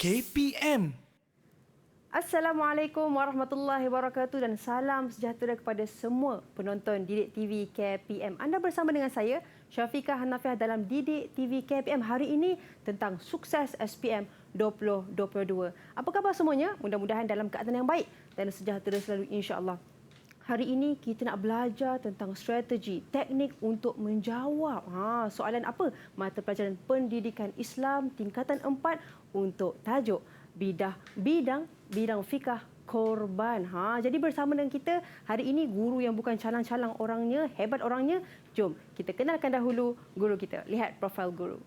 KPM. Assalamualaikum warahmatullahi wabarakatuh dan salam sejahtera kepada semua penonton Didik TV KPM. Anda bersama dengan saya, Syafiqah Hanafiah dalam Didik TV KPM hari ini tentang sukses SPM 2022. Apa khabar semuanya? Mudah-mudahan dalam keadaan yang baik dan sejahtera selalu insya-Allah. Hari ini kita nak belajar tentang strategi, teknik untuk menjawab soalan apa? Mata pelajaran Pendidikan Islam tingkatan 4 untuk tajuk bidang fikah korban. Jadi bersama dengan kita hari ini guru yang bukan calang-calang orangnya, hebat orangnya. Jom kita kenalkan dahulu guru kita. Lihat profil guru.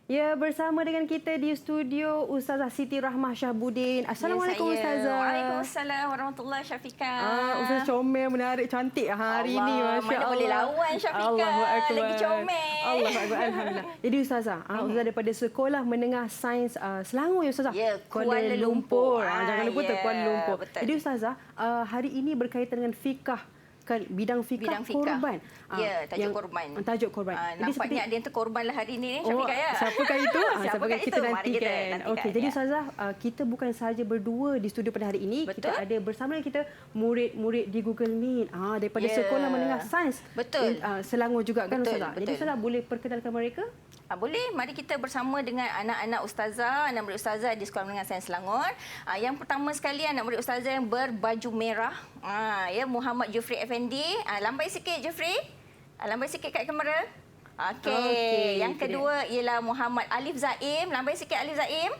Ya, bersama dengan kita di studio Ustazah Siti Rahmah Syahbudin. Assalamualaikum Ustazah. Waalaikumsalam warahmatullahi Syafiqah. Ustazah comel, menarik, cantik hari ini. Masya mana Allah. boleh lawan Syafiqah. Lagi comel. Allahu Akbar. Alhamdulillah. Jadi Ustazah, Ustazah daripada Sekolah Menengah Sains Selangor ya Ustazah? Ya, Kuala Lumpur. Jangan lupa Kuala Lumpur. Betul. Jadi Ustazah, hari ini berkaitan dengan fikah. Bidang fikah korban. Ya, tajuk korban. Tajuk korban. Nampaknya ada yang terkorban lah hari ini, Syafiqah ya. Siapakah itu? Siapakah kita itu? nantikan. Okey, jadi Ustazah, kita bukan sahaja berdua di studio pada hari ini. Betul. Kita ada bersama dengan kita murid-murid di Google Meet daripada Sekolah Menengah Sains. Betul. Selangor juga kan Ustazah. Betul. Jadi Ustazah boleh perkenalkan mereka? Boleh, mari kita bersama dengan anak-anak ustazah, anak murid ustazah di Sekolah Menengah Sains Selangor. Yang pertama sekali anak murid ustazah yang berbaju merah, Muhammad Jufri Effendi. Lambai sikit Jufri. Lambai sikit kat kamera. Okey. Yang kedua ialah Muhammad Alif Zaim. Lambai sikit Alif Zaim.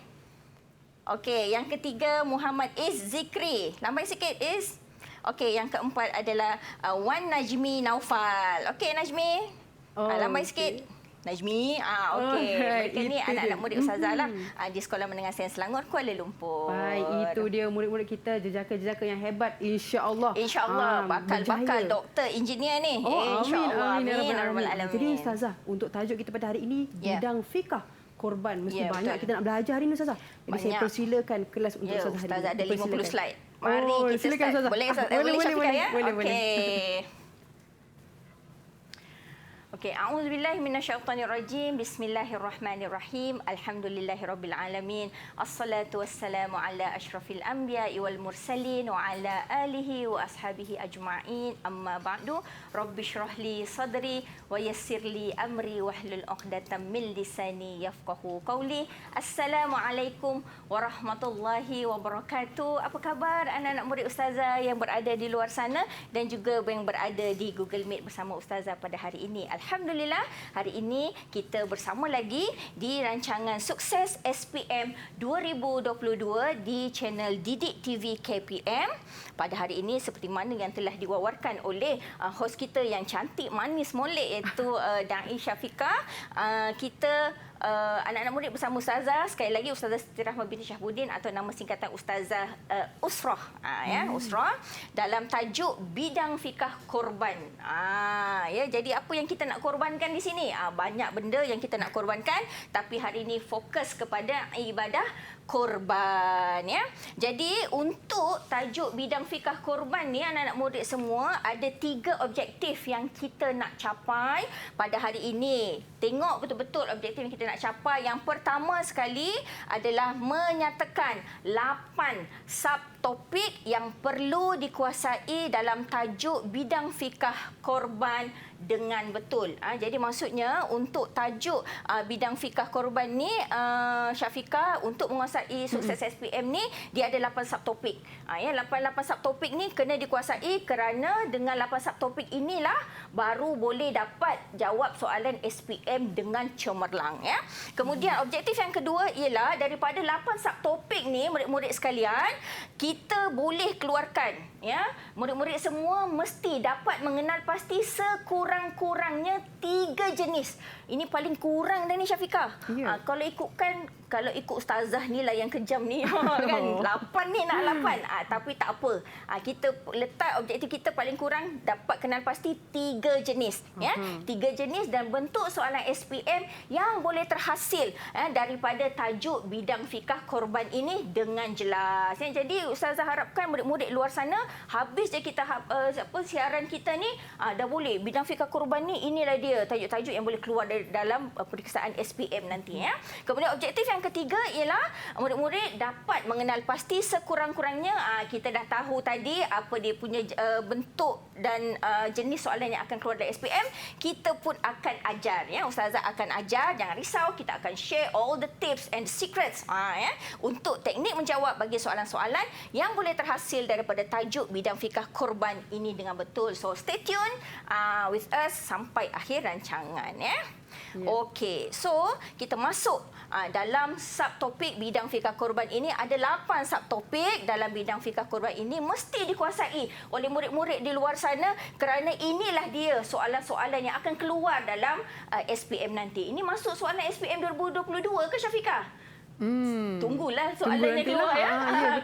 Okey, yang ketiga Muhammad Is Zikri. Lambai sikit Is. Okey, yang keempat adalah Wan Najmi Naufal. Okey Najmi. Lambai sikit. Najmi, okey. Mereka ni anak-anak murid ustazah lah di Sekolah Menengah Sains Selangor, Kuala Lumpur. Baik, itu dia murid-murid kita, jejaka-jejaka yang hebat, insya-Allah. Insya-Allah, bakal doktor, engineer ni. Insya-Allah. Amin. Jadi ustazah, untuk tajuk kita pada hari ini, bidang fikah korban. Mesti banyak kita nak belajar hari ini ustazah. Jadi saya persilakan kelas untuk ustazah hari ini. Ustazah ada 50 slide. Mari kita silakan, start. Boleh Syafiqah ya? Boleh. Okey, a'udzubillahi minasyaitonirrajim. Bismillahirrahmanirrahim. Alhamdulillahirabbil alamin. Assalatu wassalamu ala asyrafil anbiya'i wal mursalin wa ala alihi wa ashabihi ajma'in. Amma ba'du. Rabbi shrah li sadri wa yassir li amri wahlul 'uqdatam min lisani yafqahu qawli. Assalamualaikum warahmatullahi wabarakatuh. Apa khabar anak-anak murid ustazah yang berada di luar sana dan juga yang berada di Google Meet bersama ustazah pada hari ini? Alhamdulillah, hari ini kita bersama lagi di rancangan Sukses SPM 2022 di channel Didik TV KPM. Pada hari ini seperti mana yang telah diwawarkan oleh hos kita yang cantik, manis, molek iaitu Da'i Syafiqah. Kita anak-anak murid bersama Ustazah, sekali lagi Ustazah Siti Rahmah binti Syahbudin atau nama singkatan Ustazah Usrah, Usrah dalam tajuk bidang fikah korban. Jadi apa yang kita nak korbankan di sini? Banyak benda yang kita nak korbankan, tapi hari ini fokus kepada ibadah korban ya. Jadi untuk tajuk bidang fikah korban ni anak-anak murid semua ada 3 objektif yang kita nak capai pada hari ini. Tengok betul-betul objektif yang kita nak capai. Yang pertama sekali adalah menyatakan 8 subtopik yang perlu dikuasai dalam tajuk bidang fikah korban dengan betul. Jadi maksudnya untuk tajuk bidang fikah korban ni Syafiqah, untuk menguasai sukses SPM ni dia ada 8 subtopik. 8 subtopik ni kena dikuasai kerana dengan 8 subtopik inilah baru boleh dapat jawab soalan SPM dengan cemerlang ya. Kemudian objektif yang kedua ialah daripada 8 subtopik ni murid-murid sekalian, kita boleh keluarkan, ya. Murid-murid semua mesti dapat mengenal pasti sekurang-kurangnya 3 jenis. Ini paling kurang dah ni, Syafiqah. Ya. Kalau ikut ustazah ni lah yang kejam ni kan, 8 ni nak 8. Tapi tak apa. Kita letak objektif kita paling kurang dapat kenal pasti 3 jenis, ya. 3 jenis dan bentuk soalan SPM yang boleh terhasil daripada tajuk bidang fikah korban ini dengan jelas. Jadi ustazah harapkan murid-murid luar sana habis je kita siaran kita ni dah boleh bidang fikah korban ni, inilah dia tajuk-tajuk yang boleh keluar dari dalam periksaan SPM nanti, ya. Kemudian objektif yang ketiga ialah murid-murid dapat mengenal pasti sekurang-kurangnya kita dah tahu tadi apa dia punya bentuk dan jenis soalan yang akan keluar dari SPM. Kita pun akan ajar, ya. Ustazah akan ajar, jangan risau, kita akan share all the tips and secrets ya, untuk teknik menjawab bagi soalan-soalan yang boleh terhasil daripada tajuk bidang fikah korban ini dengan betul. So stay tune with us sampai akhir rancangan, ya. Okey, so kita masuk dalam subtopik bidang fikah korban ini. Ada 8 subtopik dalam bidang fikah korban ini mesti dikuasai oleh murid-murid di luar sana, kerana inilah dia soalan-soalan yang akan keluar dalam SPM nanti. Ini masuk soalan SPM 2022 ke, Syafiqah? Tunggulah soalannya keluar, ya.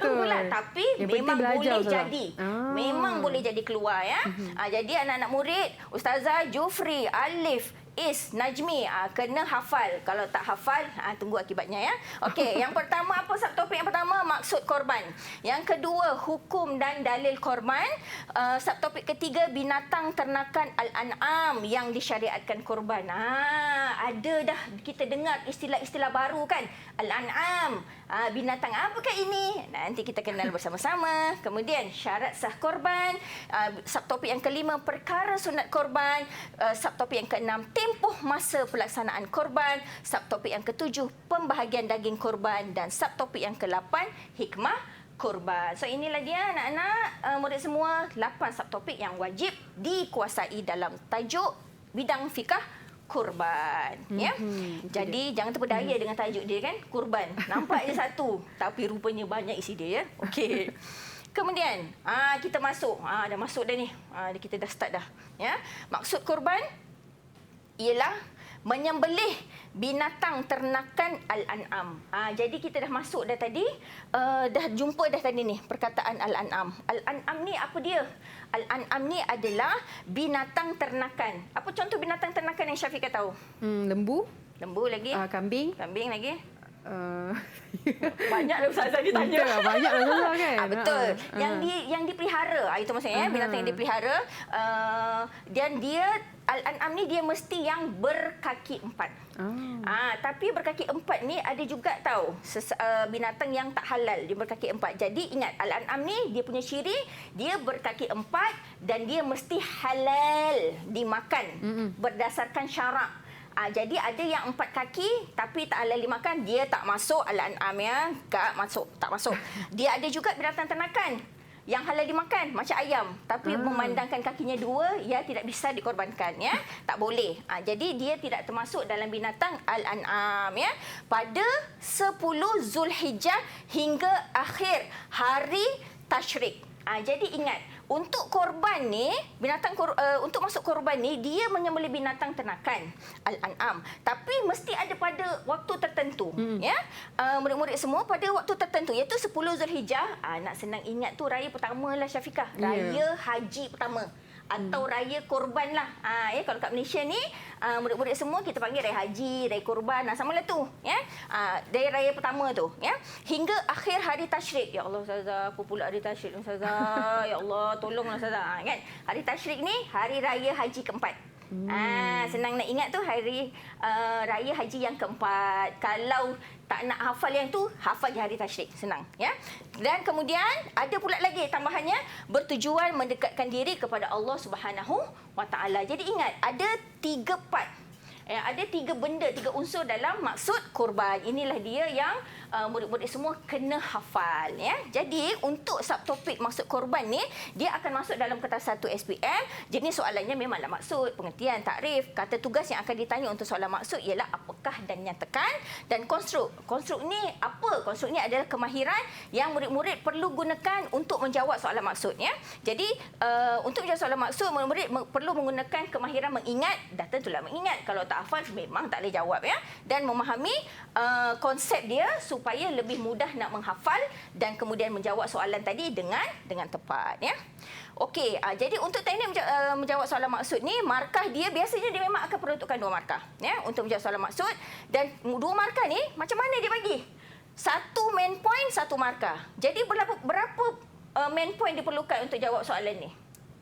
Tunggulah, tapi yang memang boleh jadi. Memang boleh jadi keluar, ya. Jadi anak-anak murid, Ustazah Jufri, Alif, Is, Najmi kena hafal. Kalau tak hafal, tunggu akibatnya, ya. Okey, yang pertama apa subtopik yang pertama? Maksud korban. Yang kedua, hukum dan dalil korban. Subtopik ketiga, binatang ternakan al-an'am yang disyariatkan korban. Ada dah kita dengar istilah-istilah baru kan? Al-an'am. Binatang apakah ini? Nanti kita kenal bersama-sama. Kemudian syarat sah korban. Subtopik yang kelima, perkara sunat korban. Subtopik yang keenam, tempoh masa pelaksanaan korban. Subtopik yang ketujuh, pembahagian daging korban. Dan subtopik yang ke-8, hikmah korban. So inilah dia anak-anak murid semua, 8 subtopik yang wajib dikuasai dalam tajuk bidang fikah kurban, ya. Jadi jangan terpedaya dengan tajuk dia kan, kurban. Nampak je satu, tapi rupanya banyak isi dia, ya. Okey. Kemudian kita masuk. Dah masuk dah ni. Kita dah start dah, ya. Maksud kurban ialah menyembelih binatang ternakan al-an'am. Jadi kita dah masuk dah tadi, dah jumpa dah tadi ni perkataan al-an'am. Al-an'am ni apa dia? Al-an'am ni adalah binatang ternakan. Apa contoh binatang ternakan yang Syafiqah tahu? Lembu. Lembu lagi? Kambing. Kambing lagi? Banyak lah Ustazah ditanya. Banyak lah kan. Betul. Yang dipelihara. Itu maksudnya binatang yang dipelihara. Dan dia al-an'am ni dia mesti yang berkaki 4. Tapi berkaki 4 ni ada juga tahu binatang yang tak halal dia berkaki 4. Jadi ingat, al-an'am ni dia punya ciri dia berkaki 4 dan dia mesti halal dimakan berdasarkan syarak. Jadi ada yang 4 kaki tapi tak halal dimakan, dia tak masuk al-an'am, ya. Tak masuk. Dia ada juga binatang ternakan yang halal dimakan macam ayam, tapi memandangkan kakinya 2, ya, tidak bisa dikorbankan, ya. Tak boleh. Jadi dia tidak termasuk dalam binatang al-an'am, ya. Pada 10 Zulhijjah hingga akhir hari tasyrik. Jadi ingat, untuk korban ni, untuk masuk korban ni, dia menyembelih binatang ternakan al-an'am, tapi mesti ada pada waktu tertentu, ya. Murid-murid semua pada waktu tertentu, iaitu 10 Zulhijjah. Nak senang ingat tu raya pertama lah, Syafiqah. Raya haji pertama atau raya korban lah. Ya, kalau kat Malaysia ni murid-murid semua kita panggil raya haji, raya korban, samalah tu, ya. Dari raya pertama tu, ya, hingga akhir hari tasyrik. Ya Allah Ustazah, apa pula hari tasyrik Ustazah? Ya Allah, tolonglah Ustazah, kan. Hari tasyrik ni hari raya haji keempat. Senang nak ingat tu, hari raya haji yang keempat. Kalau tak nak hafal yang tu, hafal je hari tasyrik, senang, ya. Dan kemudian ada pula lagi tambahannya, bertujuan mendekatkan diri kepada Allah Subhanahu Wa Taala. Jadi ingat, ada 3 part Ada 3 benda, 3 unsur dalam maksud korban. Inilah dia yang murid-murid semua kena hafal. Ya. Jadi untuk subtopik maksud korban ni, dia akan masuk dalam kertas 1 SPM. Jenis soalannya memanglah maksud, pengertian, takrif. Kata tugas yang akan ditanya untuk soalan maksud ialah apakah dan nyatakan, dan konstruk. Konstruk ni apa? Konstruk ni adalah kemahiran yang murid-murid perlu gunakan untuk menjawab soalan maksud. Ya. Jadi untuk menjawab soalan maksud, murid-murid perlu menggunakan kemahiran mengingat, dan tentulah mengingat. Kalau tak hafal memang tak boleh jawab, ya. Dan memahami konsep dia supaya lebih mudah nak menghafal dan kemudian menjawab soalan tadi dengan tepat, ya. Okey, jadi untuk teknik menjawab soalan maksud ni, markah dia biasanya dia memang akan peruntukkan 2 markah, ya, untuk menjawab soalan maksud. Dan 2 markah ni macam mana dia bagi? 1 main point, 1 markah. Jadi berapa main point diperlukan untuk jawab soalan ni?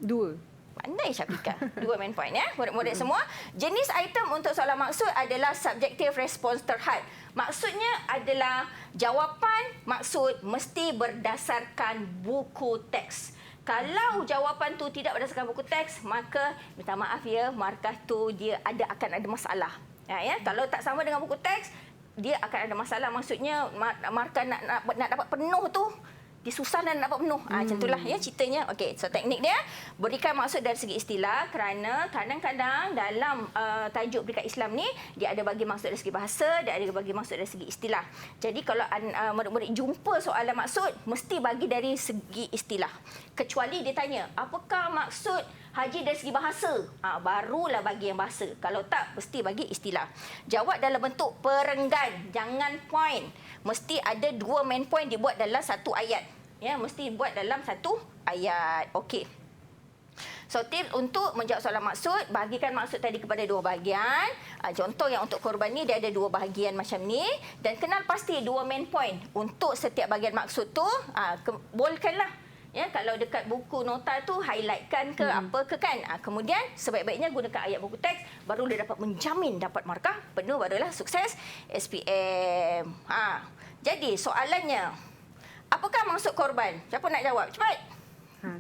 2. Pandai Syafiqah. 2 main point, ya. Murid-murid semua. Jenis item untuk soalan maksud adalah subjective response terhad. Maksudnya adalah jawapan maksud mesti berdasarkan buku teks. Kalau jawapan tu tidak berdasarkan buku teks, maka minta maaf ya, markah tu dia akan ada masalah. Ya. Kalau tak sama dengan buku teks, dia akan ada masalah. Maksudnya markah nak dapat penuh tu, dia susah nak dapat penuh. Macam itulah, ya, ceritanya. Okey, so teknik dia berikan maksud dari segi istilah, kerana kadang-kadang dalam tajuk peringkat Islam ni dia ada bagi maksud dari segi bahasa, dia ada bagi maksud dari segi istilah. Jadi kalau murid-murid jumpa soalan maksud, mesti bagi dari segi istilah. Kecuali dia tanya, apakah maksud haji dari segi bahasa? Barulah bagi yang bahasa. Kalau tak, mesti bagi istilah. Jawab dalam bentuk perenggan, jangan point. Mesti ada 2 main point dibuat dalam 1 ayat. Ya, mesti buat dalam 1 ayat. Okey. So, tips untuk menjawab soalan maksud, bahagikan maksud tadi kepada 2 bahagian. Contoh yang untuk korban ni, dia ada 2 bahagian macam ni. Dan kenal pasti 2 main point. Untuk setiap bahagian maksud tu, bolkanlah. Ya, kalau dekat buku nota tu, highlightkan ke apa ke kan. Kemudian, sebaik-baiknya gunakan ayat buku teks, baru dia dapat menjamin dapat markah penuh, barulah sukses SPM. Jadi, soalannya, apakah maksud korban? Siapa nak jawab? Cepat.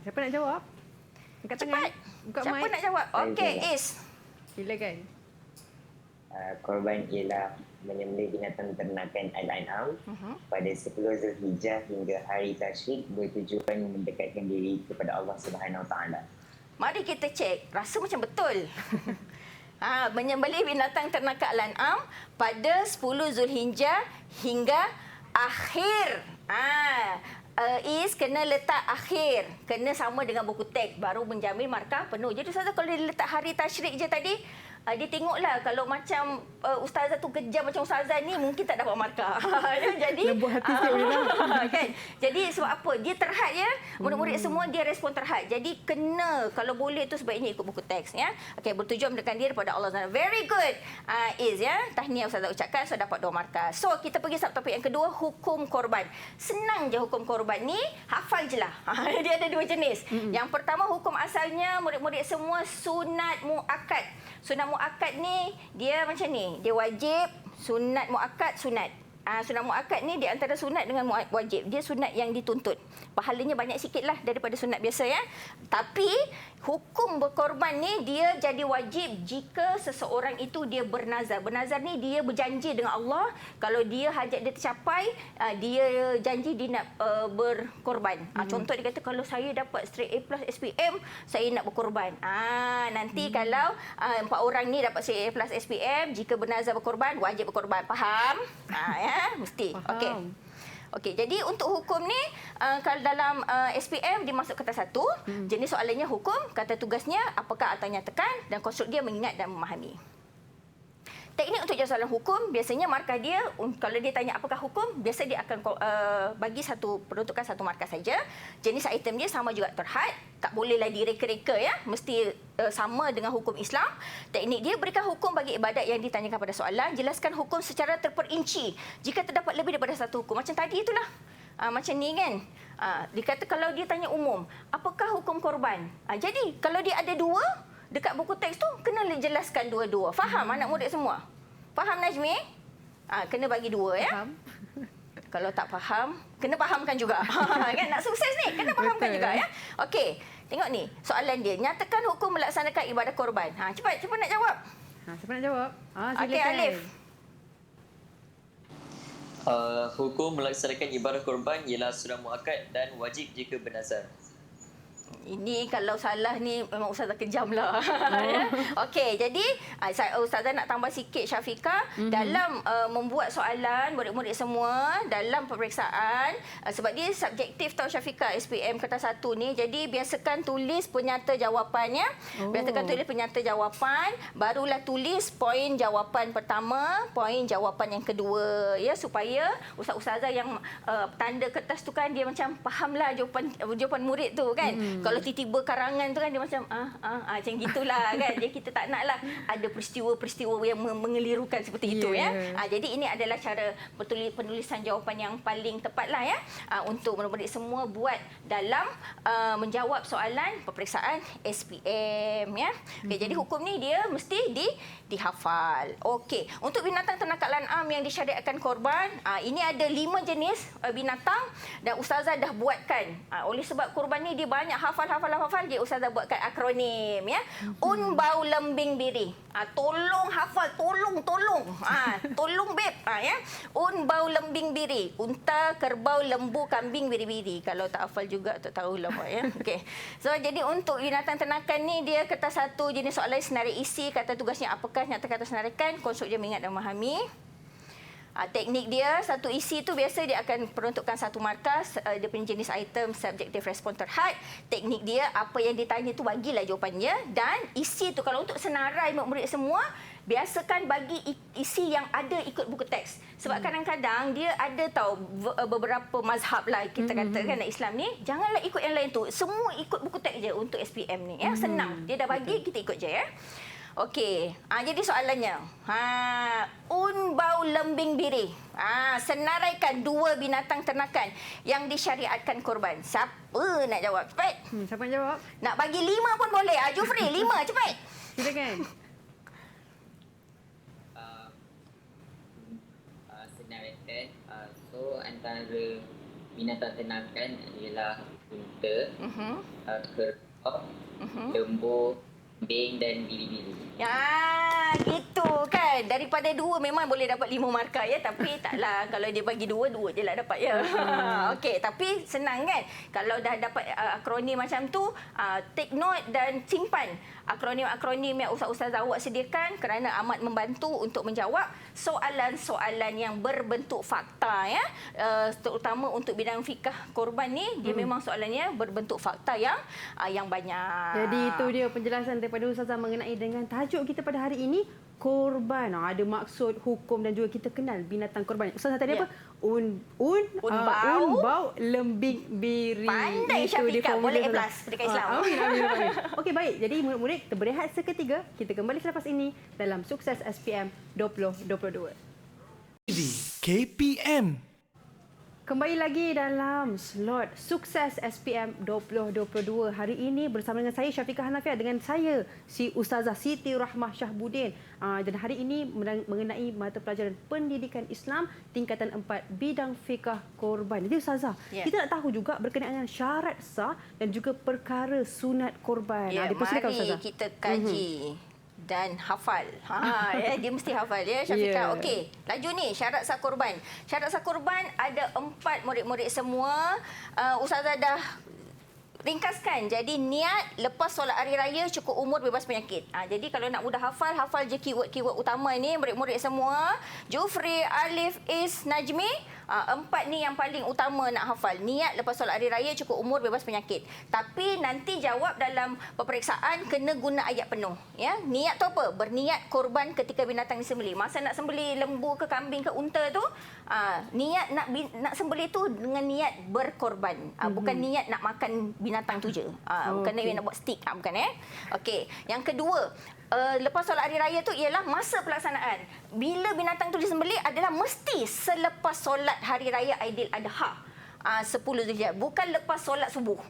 Siapa nak jawab? Angkat tangan. Cepat. Buka Siapa mic. nak jawab? Okey, Is. Silakan. Korban ialah menyembelih binatang ternakan Al-An'am pada 10 Zulhijjah hingga hari Tasyrik, bertujuan mendekatkan diri kepada Allah Subhanahu Wa Taala. Mari kita cek. Rasa macam betul. Menyembelih binatang ternakan Al-An'am pada 10 Zulhijjah hingga akhir. Is kena letak akhir. Kena sama dengan buku teks. Baru menjamin markah penuh. Jadi Ustazah, kalau dia letak hari Tasyrik je tadi, dia tengoklah kalau macam ustazah tu kejam macam ustazah ni, mungkin tak dapat markah. Jadi Lembut hati sikit boleh lah. kan. Jadi sebab apa? Dia terhad, ya. Murid-murid semua dia respon terhad. Jadi kena, kalau boleh tu sebaiknya ikut buku teks, ya. Okey, bertujuan mendekatkan diri kepada Allah Subhanahu. Very good. Is, ya. Tahniah ustazah ucapkan, so dapat 2 markah. So kita pergi subtopik yang kedua, hukum korban. Senang je hukum korban ni, hafal je lah. Dia ada 2 jenis. Yang pertama, hukum asalnya murid-murid semua sunat muakkad. Sunat muakkad ni dia macam ni. Dia wajib, sunat muakkad, sunat. Sunat muakkad ni di antara sunat dengan wajib. Dia sunat yang dituntut. Pahalanya banyak sikitlah daripada sunat biasa, ya. Tapi hukum berkorban ni dia jadi wajib jika seseorang itu dia bernazar. Bernazar ni dia berjanji dengan Allah, kalau dia hajat dia tercapai, dia janji dia nak berkorban. Contoh dia kata, kalau saya dapat straight A plus SPM, saya nak berkorban. Nanti kalau 4 orang ni dapat straight A plus SPM, jika bernazar berkorban, wajib berkorban. Faham? Ya, mesti. Okey. Okey, jadi untuk hukum ni, kalau dalam SPM dimasuk kata 1, jenis soalannya hukum, kata tugasnya apakah atau nyatakan, dan konstruk dia mengingat dan memahami. Teknik untuk jawab soalan hukum, biasanya markah dia, kalau dia tanya apakah hukum, biasa dia akan bagi peruntukan 1 markah saja. Jenis item dia sama juga terhad, tak bolehlah direka-reka, ya. Mesti sama dengan hukum Islam. Teknik dia, berikan hukum bagi ibadat yang ditanyakan pada soalan, jelaskan hukum secara terperinci jika terdapat lebih daripada 1 hukum. Macam tadi itulah. Macam ni kan. Dikata kalau dia tanya umum, apakah hukum korban? Jadi kalau dia ada 2, dekat buku teks tu kena jelaskan 2-2. Faham anak murid semua? Faham Najmi? Kena bagi 2, ya. Faham. Kalau tak faham, kena fahamkan juga. Kan nak sukses ni, kena fahamkan juga, ya. Okey, tengok ni soalan dia. Nyatakan hukum melaksanakan ibadah korban. Cepat nak jawab. Siapa nak jawab? Silakan. Okey, Alif. Hukum melaksanakan ibadah korban ialah sunnah muakkad dan wajib jika bernazar. Ini kalau salah ni memang Ustazah kejam lah. Ya. Okey, jadi Ustazah nak tambah sikit Syafiqah dalam membuat soalan murid-murid semua dalam peperiksaan sebab dia subjektif tau Syafiqah SPM kertas 1 ni. Jadi biasakan tulis penyata jawapannya. Biasakan tulis penyata jawapan, barulah tulis poin jawapan pertama, poin jawapan yang kedua ya supaya ustaz-ustazah yang tanda kertas tu kan dia macam fahamlah jawapan murid tu kan. Kalau tiba-tiba karangan tu kan dia macam macam gitulah kan. Jadi kita tak naklah ada peristiwa-peristiwa yang mengelirukan seperti itu ya. Jadi ini adalah cara penulisan jawapan yang paling tepatlah ya untuk murid-murid semua buat dalam menjawab soalan peperiksaan SPM ya. Okay, jadi hukum ni dia mesti dihafal. Okey, untuk binatang ternakan lanam yang disyariatkan korban, ini ada 5 jenis binatang dan ustazah dah buatkan. Oleh sebab korban ni dia banyak hafal dia ustazah buatkan akronim ya. Bau lembing biri. Tolong hafal, tolong. Tolong beb ya. Bau lembing biri. Unta, kerbau, lembu, kambing, biri-biri. Kalau tak hafal juga tak tahulah Pak ya. Okey. So jadi untuk binatang ternakan ni dia kertas 1 jenis soalan senarai isi, kata tugasnya apakah, nyata kata senaraikan, konsult je mengingat dan memahami. Teknik dia, satu isi tu biasa dia akan peruntukkan 1 markas, dia punya jenis item, subjective respon terhad. Teknik dia, apa yang ditanya tu bagilah jawapannya dan isi tu kalau untuk senarai murid semua, biasakan bagi isi yang ada ikut buku teks. Sebab kadang-kadang dia ada tahu beberapa mazhab lah kita katakan dalam Islam ni, janganlah ikut yang lain tu. Semua ikut buku teks je untuk SPM ni ya. Senang. Dia dah bagi, kita ikut je ya. Okey, jadi soalannya. Bau lembing biri. Senaraikan 2 binatang ternakan yang disyariatkan korban. Siapa nak jawab? Cepat. Siapa nak jawab? Nak bagi 5 pun boleh. Jufri, 5 cepat. Silakan. Senaraikan. So antara binatang ternakan ialah unta, kerbau, lembu, kambing dan biri-biri. Ya, gitu kan. Daripada 2 memang boleh dapat 5 markah ya. Tapi taklah kalau dia bagi 2 je lah dapat ya. Okey, tapi senang kan. Kalau dah dapat akronim macam tu, take note dan simpan akronim-akronim yang ustaz-ustazah awak sediakan kerana amat membantu untuk menjawab soalan-soalan yang berbentuk fakta ya. Terutama untuk bidang fikah korban ni, dia memang soalannya berbentuk fakta yang banyak. Jadi itu dia penjelasan daripada ustazah mengenai dengan tajuk kita pada hari ini, korban. Ada maksud, hukum dan juga kita kenal binatang korban. Ustazah tadi apa? Bau lembing biri. Pandai Syafiqah, boleh A+ dekat Islam. Okey, baik. Jadi murid-murid kita berehat seketika. Kita kembali selepas ini dalam Sukses SPM 2022. KPM. Kembali lagi dalam slot Sukses SPM 2022. Hari ini bersama dengan saya Syafiqah Hanafiah, dengan saya si Ustazah Siti Rahmah Syahbudin. Dan hari ini mengenai mata pelajaran pendidikan Islam tingkatan 4 bidang fikah korban. Jadi Ustazah, kita nak tahu juga berkenaan dengan syarat sah dan juga perkara sunat korban. Mari kita kaji. Dan hafal. Dia mesti hafal ya Syafiqah. Okey, laju ni syarat sah korban. Syarat sah korban ada 4 murid-murid semua. Ustazah dah ringkaskan. Jadi niat lepas solat hari raya, cukup umur, bebas penyakit. Jadi kalau nak mudah hafal, hafal je keyword-keyword utama ni murid-murid semua. Jufri, Alif, Is, Najmi. 4 ni yang paling utama nak hafal. Niat lepas solat hari raya, cukup umur, bebas penyakit. Tapi nanti jawab dalam peperiksaan kena guna ayat penuh. Ya, niat tu apa? Berniat korban ketika binatang disembelih. Masa nak sembelih lembu ke kambing ke unta tu, niat nak sembelih tu dengan niat berkorban. Bukan niat nak makan binatang tu je. Bukan niat nak buat stick. Bukan Okey. Yang kedua, lepas solat hari raya tu ialah masa pelaksanaan. Bila binatang tu disembelih adalah mesti selepas solat hari raya Aidiladha 10 Zulhijjah, bukan lepas solat subuh.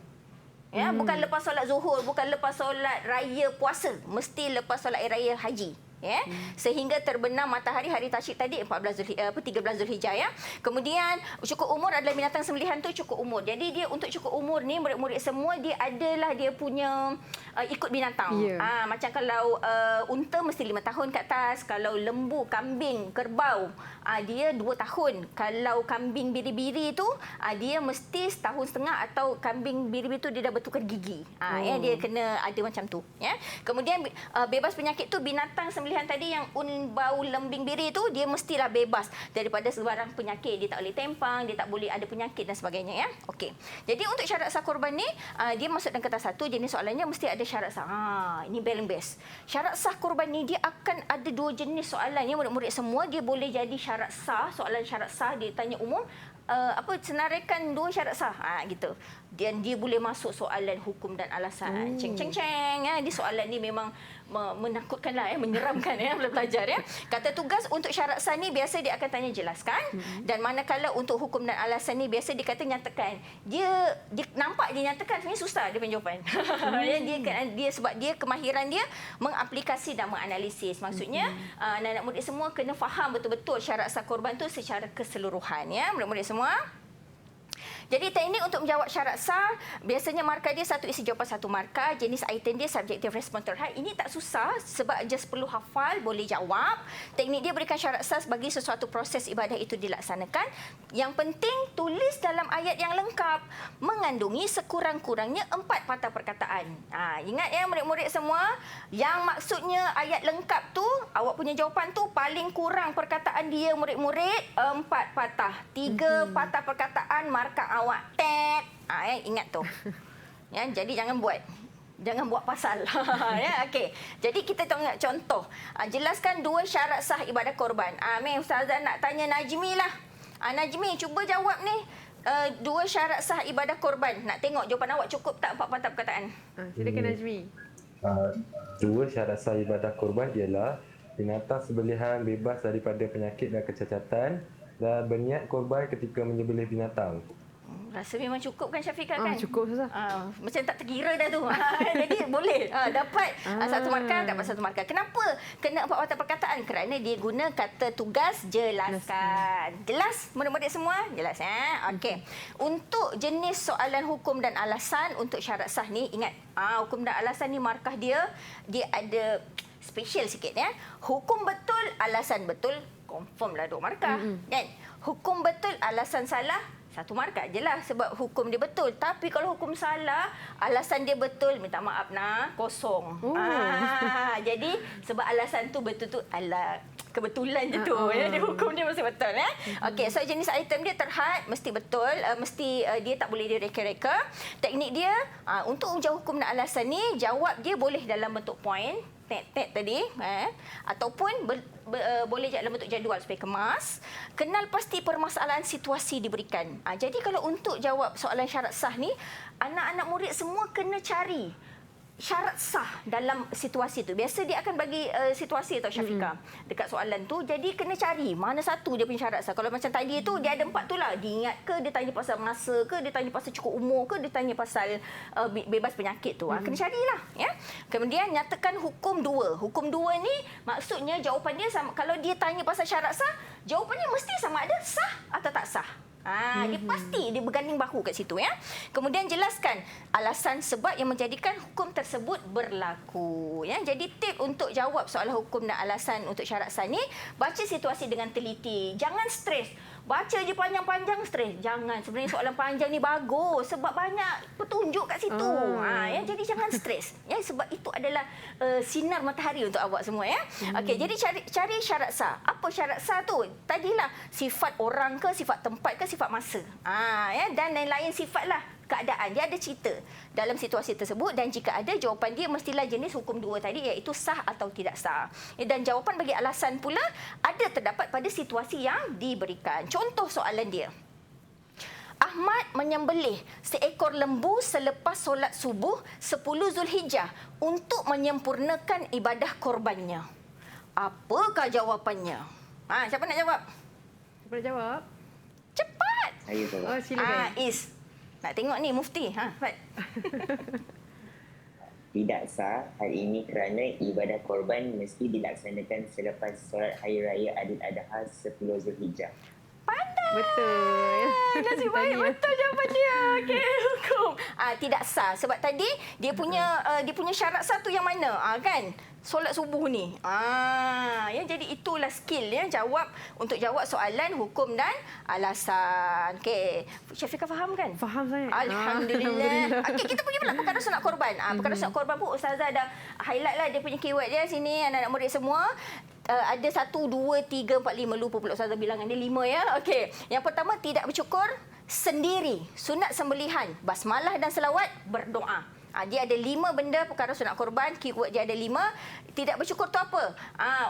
Ya, bukan lepas solat zuhur, bukan lepas solat raya puasa, mesti lepas solat raya haji. Ya, sehingga terbenam matahari hari tasyrik tadi 13 Zulhijjah ya. Kemudian cukup umur adalah binatang sembelihan tu cukup umur. Jadi dia untuk cukup umur ni murid-murid semua dia adalah dia punya ikut binatang. Ya. Macam kalau unta mesti 5 tahun ke atas, kalau lembu, kambing, kerbau dia 2 tahun. Kalau kambing biri-biri tu dia mesti 1.5 tahun atau kambing biri-biri tu dia dah bertukar gigi. Dia kena ada macam tu, ya. Kemudian bebas penyakit tu binatang sembelihan tadi yang bau lembing biri tu dia mestilah bebas daripada sebarang penyakit. Dia tak boleh tempang, dia tak boleh ada penyakit dan sebagainya, ya. Okey. Jadi untuk syarat sah korban ni dia masuk dalam kertas 1, jenis soalannya mesti ada syarat sah. Ini paling best. Syarat sah korban ni dia akan ada 2 jenis soalan, ya. Murid-murid semua dia boleh jadi syarat sah, soalan syarat sah dia tanya umum, senaraikan 2 syarat sah, gitu. Dan dia boleh masuk soalan hukum dan alasan. Ceng ceng ceng, ya. Di soalan ni memang menakutkanlah, menyeramkan, ya, pelajar, ya. Kata tugas untuk syarat sah ni biasa dia akan tanya jelaskan, dan manakala untuk hukum dan alasan ni biasa dia kata nyatakan. Dia nampak dia nyatakan, sebenarnya susah dia punya jawapan. dia sebab dia kemahiran dia mengaplikasi dan menganalisis. Maksudnya anak-anak murid semua kena faham betul-betul syarat sah korban tu secara keseluruhan, ya, murid-murid semua. Jadi teknik untuk menjawab syarat sah, biasanya markah dia 1 isi jawapan 1 markah, jenis item dia subjektif respon terhad. Ini tak susah sebab just perlu hafal, boleh jawab. Teknik dia berikan syarat sah bagi sesuatu proses ibadah itu dilaksanakan. Yang penting tulis dalam ayat yang lengkap, mengandungi sekurang-kurangnya 4 patah perkataan. Ingat, ya, murid-murid semua, yang maksudnya ayat lengkap tu, awak punya jawapan tu paling kurang perkataan dia, murid-murid 4 patah. 3 patah perkataan markah awak tet. Ingat tu. Ya, jadi jangan buat pasal. Ya, okey. Jadi kita tengok contoh. Jelaskan 2 syarat sah ibadah korban. Ustazah nak tanya Najmi lah. Najmi, cuba jawab ni. 2 syarat sah ibadah korban. Nak tengok jawapan awak cukup tak 4 patah perkataan? Silakan Najmi. 2 syarat sah ibadah korban ialah binatang sembelihan bebas daripada penyakit dan kecacatan dan berniat korban ketika menyembelih binatang. Rasa memang cukup kan Syafiqah, kan? Cukup, Ustazah. Macam tak terkira dah tu. Jadi boleh dapat 1 markah, dapat 1 markah. Kenapa kena 4 patah perkataan? Kerana dia guna kata tugas jelaskan. Jelas murid-murid semua? Jelas, ya? Okey. Untuk jenis soalan hukum dan alasan untuk syarat sah ni, ingat, hukum dan alasan ni markah dia ada special sikit, ya. Hukum betul, alasan betul, confirm lah 2 markah. Kan? Hukum betul, alasan salah, 1 markah je lah sebab hukum dia betul. Tapi kalau hukum salah, alasan dia betul, minta maaf kosong. Jadi sebab alasan tu betul-betul kebetulan je tu. Ya, dia hukum dia mesti betul. Okey, so jenis item dia terhad, mesti betul, mesti dia tak boleh direka-reka. Teknik dia untuk menjawab hukum dan alasan ni, jawab dia boleh dalam bentuk point, tet tadi, ataupun boleh dalam bentuk jadual supaya kemas. Kenal pasti permasalahan situasi diberikan. Jadi kalau untuk jawab soalan syarat sah ni, anak-anak murid semua kena cari syarat sah dalam situasi tu. Biasa dia akan bagi situasi tau Syafiqah dekat soalan tu. Jadi kena cari mana satu dia punya syarat sah. Kalau macam tadi tu dia ada 4 tu lah. Dia ingat ke, dia tanya pasal masa ke, dia tanya pasal cukup umur ke, dia tanya pasal bebas penyakit tu. Kena carilah, ya. Kemudian nyatakan hukum 2. Hukum 2 ni maksudnya jawapan dia sama. Kalau dia tanya pasal syarat sah, jawapannya mesti sama ada sah atau tak sah. Dia pasti dia berganding bahu kat situ, ya. Kemudian jelaskan alasan sebab yang menjadikan hukum tersebut berlaku, ya. Jadi tip untuk jawab soalan hukum dan alasan untuk syarat sah ni, baca situasi dengan teliti. Jangan stres. Baca je panjang-panjang stres. Jangan. Sebenarnya soalan panjang ni bagus sebab banyak petunjuk kat situ. Ya, jadi jangan stres. Ya, sebab itu adalah sinar matahari untuk awak semua, ya. Okey, jadi cari syarat sah. Apa syarat sah tu? Tadilah sifat orang ke, sifat tempat ke, sifat masa. Ya, dan lain-lain sifatlah keadaan. Dia ada cerita dalam situasi tersebut dan jika ada, jawapan dia mestilah jenis hukum 2 tadi, iaitu sah atau tidak sah. Dan jawapan bagi alasan pula ada terdapat pada situasi yang diberikan. Contoh soalan dia. Ahmad menyembelih seekor lembu selepas solat subuh 10 Zulhijjah untuk menyempurnakan ibadah korbannya. Apakah jawapannya? Siapa nak jawab? Siapa nak jawab? Cepat! Saya jawab. Silakan. Is. Nak tengok ni Mufti. Fat. Tidak sah hal ini kerana ibadah korban mesti dilaksanakan selepas solat Hari Raya Aidil Adha 10 Zulhijjah. Pandai. Betul. Nasib baik betul jawapan dia. Okey. hukum tidak sah. Sebab tadi dia punya syarat sah tu yang mana? Kan? Solat subuh ni. Ya, jadi itulah skill ya, untuk jawab soalan hukum dan alasan. Okey. Syafiqah faham kan? Faham saya. Alhamdulillah. Okey, kita pergi pula perkara sunat korban. Perkara sunat korban pun Ustazah dah highlight lah dia punya keyword dia sini, anak-anak murid semua. Ada 1, 2, 3, 4, 5. Lupa pula Ustazah bilangan dia 5 ya. Okey. Yang pertama, tidak bercukur sendiri. Sunat sembelihan, basmalah dan selawat, berdoa. Dia ada 5 benda perkara sunat korban. Keyword dia ada 5. Tidak bercukur tu apa?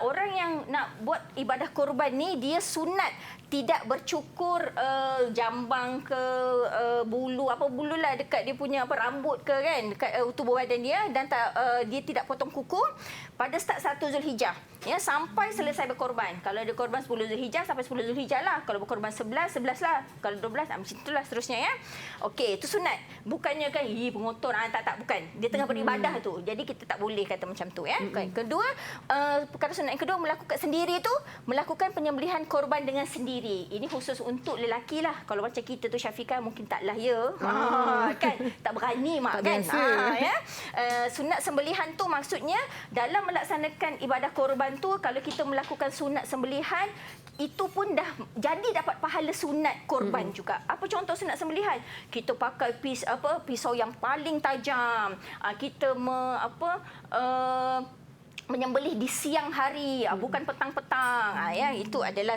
Orang yang nak buat ibadah korban ni, dia sunat tidak bercukur jambang ke bulu, apa bulu lah dekat dia punya rambut ke kan, dekat tubuh badan dia, dan dia tidak potong kuku pada start 1 Zulhijjah ya, sampai selesai berkorban. Kalau ada korban 10 Zulhijjah sampai 10 Zulhijjah lah. Kalau berkorban 11 lah. Kalau 12 macam itulah seterusnya ya. Okey, itu sunat. Bukannya kan pengotor tak bukan. Dia tengah beribadah tu. Jadi kita tak boleh kata macam tu ya. Kedua, perkara sunat yang kedua melakukan sendiri tu, melakukan penyembelihan korban dengan sendiri. Ini khusus untuk lelaki lah. Kalau macam kita tu Syafiqah mungkin taklah ya. Kan tak berani mak tak kan. Ya. Sunat sembelihan tu maksudnya dalam melaksanakan ibadah korban tu, kalau kita melakukan sunat sembelihan, itu pun dah jadi dapat pahala sunat korban juga. Apa contoh sunat sembelihan? Kita pakai pisau yang paling tajam. Kita menyembelih di siang hari, bukan petang-petang. Ya, itu adalah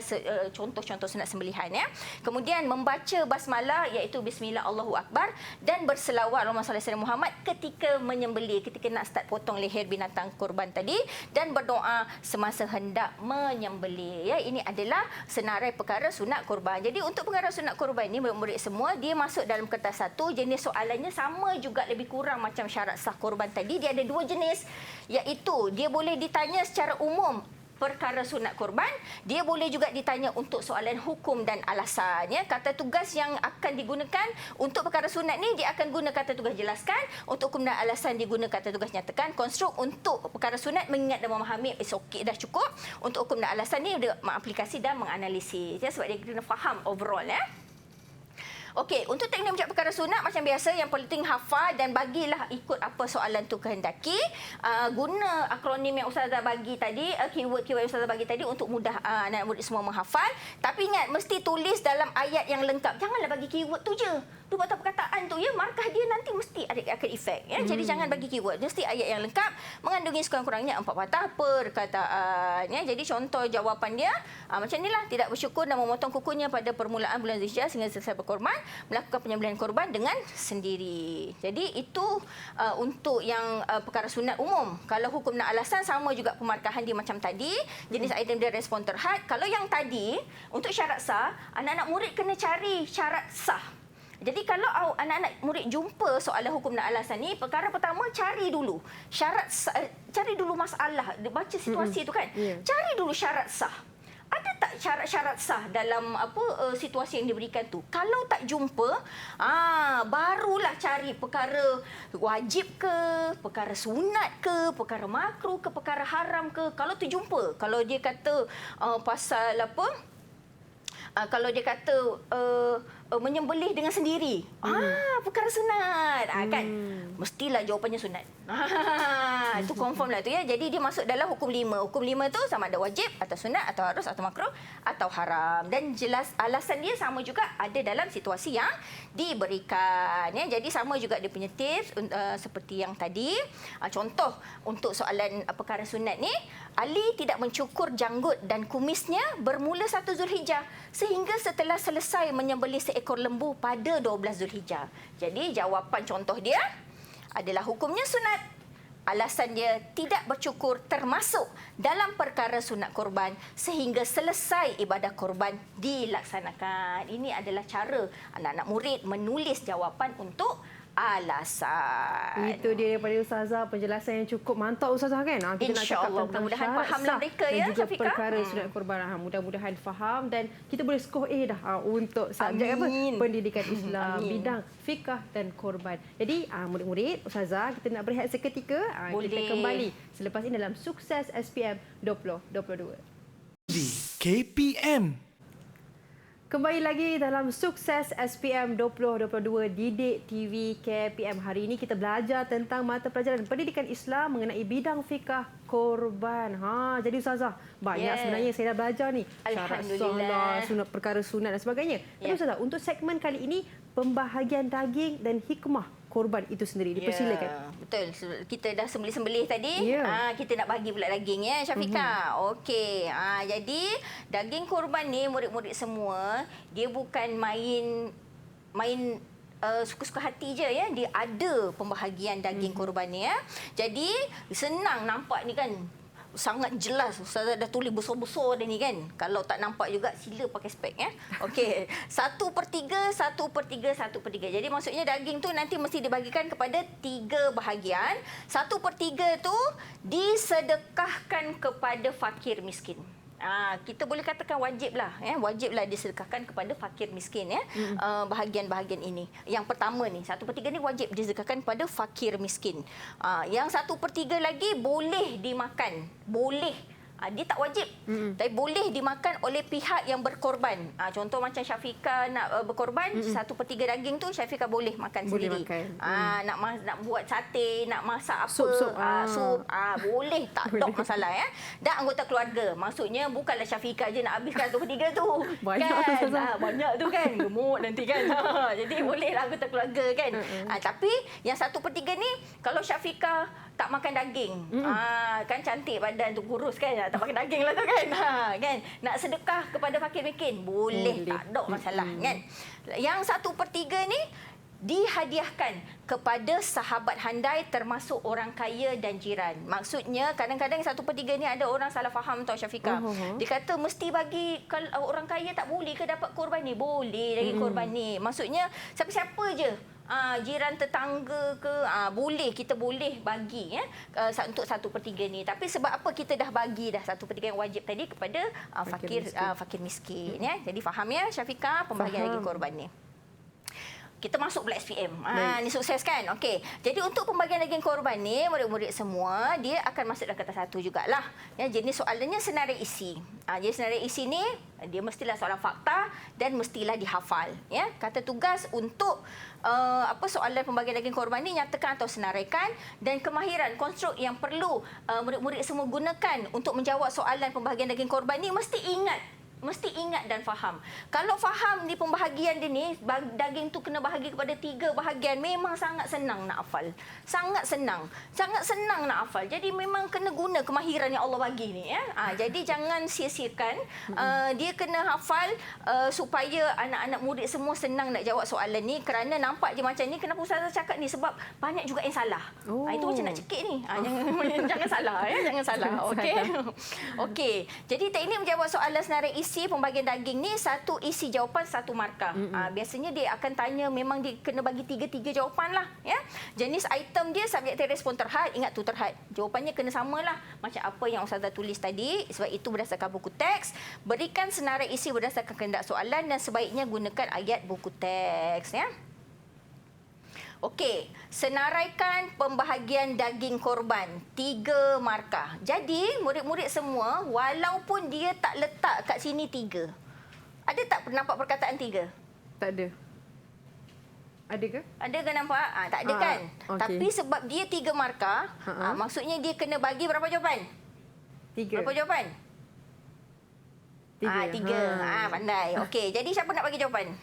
contoh-contoh sunat sembelihan ya. Kemudian membaca basmalah, iaitu bismillah Allahu akbar, dan berselawat Allahumma salli ala Muhammad ketika menyembelih, ketika nak start potong leher binatang korban tadi, dan berdoa semasa hendak menyembelih. Ya, ini adalah senarai perkara sunat korban. Jadi untuk perkara sunat korban ini murid-murid semua, dia masuk dalam kertas 1. Jenis soalannya sama juga lebih kurang macam syarat sah korban tadi. Dia ada 2 jenis, iaitu dia boleh ditanya secara umum perkara sunat korban, dia boleh juga ditanya untuk soalan hukum dan alasan ya. Kata tugas yang akan digunakan untuk perkara sunat ni, dia akan guna kata tugas jelaskan. Untuk hukum dan alasan dia guna kata tugas nyatakan. Konstruk untuk perkara sunat mengingat dan memahami, okey dah cukup. Untuk hukum dan alasan ni dia mengaplikasi dan menganalisis ya, sebab dia kena faham overall ya. Okey, untuk teknik menjawab perkara sunat macam biasa, yang penting hafal dan bagilah ikut apa soalan tu kehendaki. Guna akronim yang Ustazah bagi tadi, keyword-keyword yang Ustazah bagi tadi untuk mudah anak murid semua menghafal. Tapi ingat, mesti tulis dalam ayat yang lengkap. Janganlah bagi keyword tu je. Tu patah perkataan tu ya, markah dia nanti mesti akan efek ya. Jadi jangan bagi keyword, mesti ayat yang lengkap mengandungi sekurang-kurangnya 4 patah perkataan ya. Jadi contoh jawapan dia macam inilah: tidak bersyukur dan memotong kukunya pada permulaan bulan Zulhijjah sehingga selesai berkorban, melakukan penyembelihan korban dengan sendiri. Jadi itu untuk yang perkara sunat umum. Kalau hukum dan alasan sama juga pemarkahan dia macam tadi, jenis item dia respon terhad. Kalau yang tadi untuk syarat sah, anak-anak murid kena cari syarat sah. Jadi kalau anak-anak murid jumpa soalan hukum dan alasan ni, perkara pertama cari dulu syarat, cari dulu masalah, baca situasi tu kan. Cari dulu syarat sah. Ada tak syarat-syarat sah dalam situasi yang diberikan tu? Kalau tak jumpa, barulah cari perkara wajib ke, perkara sunat ke, perkara makruh ke, perkara haram ke. Kalau terjumpa, kalau dia kata pasal kalau dia kata menyembelih dengan sendiri, perkara sunat, kan mestilah jawapannya sunat. Itu confirm lah tu ya. Jadi dia masuk dalam hukum 5. Hukum 5 tu sama ada wajib atau sunat atau harus atau makruh atau haram, dan jelas alasan dia sama juga ada dalam situasi yang diberikan ya. Jadi sama juga dia punya tips seperti yang tadi. Contoh untuk soalan perkara sunat ni, Ali tidak mencukur janggut dan kumisnya bermula 1 Zulhijjah sehingga setelah selesai menyembelih seekor lembu pada 12 Zulhijjah. Jadi jawapan contoh dia adalah hukumnya sunat. Alasan dia tidak bercukur termasuk dalam perkara sunat korban sehingga selesai ibadah korban dilaksanakan. Ini adalah cara anak-anak murid menulis jawapan untuk alasan. Itu dia daripada Ustazah, penjelasan yang cukup mantap Ustazah kan. Kita nak cakap tentang mudah-mudahan fahamlah mereka dan ya, juga Syafiqah. Perkara sunat korban. Mudah-mudahan faham dan kita boleh skor A dah untuk subjek pendidikan Islam bidang fikah dan korban. Jadi murid-murid Ustazah, kita nak berehat seketika. Kita kembali selepas ini dalam Sukses SPM 2022. Di KPM. Kembali lagi dalam Sukses SPM 2022 Didik TV KPM. Hari ini kita belajar tentang mata pelajaran pendidikan Islam mengenai bidang fikah korban. Jadi Ustazah, banyak sebenarnya saya dah belajar ni. Syarat solat, sunat, perkara sunat dan sebagainya. Tapi Ustazah, untuk segmen kali ini, pembahagian daging dan hikmah korban itu sendiri. Dipersilakan. Betul. Kita dah sembelih-sembelih tadi. Kita nak bagi pula daging ya, Syafiqah. Okey. Jadi daging korban ni murid-murid semua, dia bukan main suka-suka hati je ya. Dia ada pembahagian daging korban ni ya. Jadi senang nampak ni kan. Sangat jelas. Ustazah dah tulis besar-besar dah ni kan. Kalau tak nampak juga, sila pakai spek ya. Okey. 1/3, 1/3, 1/3. Jadi maksudnya daging tu nanti mesti dibagikan kepada 3 bahagian. 1/3 tu disedekahkan kepada fakir miskin. Kita boleh katakan wajiblah ya, wajiblah disedekahkan kepada fakir miskin ya. Bahagian-bahagian ini. Yang pertama ni, 1/3 ni wajib disedekahkan kepada fakir miskin. Yang 1/3 lagi boleh dimakan. Boleh. Dia tak wajib, tapi boleh dimakan oleh pihak yang berkorban. Contoh macam Syafiqah nak berkorban, 1/3 daging tu Syafiqah boleh makan sendiri. Nak buat sate, nak masak apa, sup, boleh, tak ada masalah ya. Dan anggota keluarga, maksudnya bukanlah Syafiqah je nak habiskan 1/3 tu. Banyak kan? Banyak tu kan, gemuk nanti kan. Jadi bolehlah anggota keluarga kan. Tapi yang 1/3 ni, kalau Syafiqah tak makan daging, kan cantik badan tu, kurus kan, tak makan daging lah tu kan. Kan nak sedekah kepada fakir miskin boleh, tak ada masalah kan. Yang 1/3 ni dihadiahkan kepada sahabat handai termasuk orang kaya dan jiran. Maksudnya kadang-kadang 1/3 ni ada orang salah faham tau Syafiqah. Dia kata mesti bagi, kalau orang kaya tak boleh ke dapat korban ni? Boleh daging korban ni. Maksudnya siapa-siapa je, jiran tetangga ke, boleh, kita boleh bagi ya, untuk 1/3 ni. Tapi sebab apa kita dah bagi dah 1/3 yang wajib tadi kepada fakir miskin ya. Jadi faham ya Syafiqah pembahagian daging korban ni. Kita masuk pula SPM. Ni sukses kan? Okey. Jadi untuk pembagian daging korban ni, murid-murid semua, dia akan masuk dalam kata satu jugalah. Ya, jenis soalannya senarai isi. Jadi senarai isi ni, dia mestilah soalan fakta dan mestilah dihafal. Ya, kata tugas untuk soalan pembagian daging korban ni, nyatakan atau senaraikan, dan kemahiran konstruk yang perlu murid-murid semua gunakan untuk menjawab soalan pembagian daging korban ni mesti ingat dan faham. Kalau faham di pembahagian dia ni, daging tu kena bahagi kepada 3 bahagian, memang sangat senang nak hafal. Sangat senang nak hafal. Jadi memang kena guna kemahiran yang Allah bagi ni ya. Jadi jangan sia-siakan. Dia kena hafal supaya anak-anak murid semua senang nak jawab soalan ni, kerana nampak je macam ni, kenapa Ustazah cakap ni, sebab banyak juga yang salah. Itu macam nak cekik ni. Jangan salah ya, jangan salah. Okey. Okey. Jadi teknik menjawab soalan senarai isi pembagian daging ni, 1 isi jawapan 1 markah. Biasanya dia akan tanya, memang dia kena bagi 3 jawapan lah ya. Jenis item dia subjektif respon terhad, ingat tu terhad. Jawapannya kena samalah macam apa yang Ustazah tulis tadi, sebab itu berdasarkan buku teks. Berikan senarai isi berdasarkan kehendak soalan dan sebaiknya gunakan ayat buku teks ya. Okey, senaraikan pembahagian daging korban 3 markah. Jadi murid-murid semua, walaupun dia tak letak kat sini 3, ada tak nampak perkataan 3? Tak ada. Ada ke? Ada ke nampak? Tak ada kan? Okay. Tapi sebab dia 3 markah, maksudnya dia kena bagi berapa jawapan? 3. Berapa jawapan? 3. Pandai. Okey, jadi siapa nak bagi jawapan?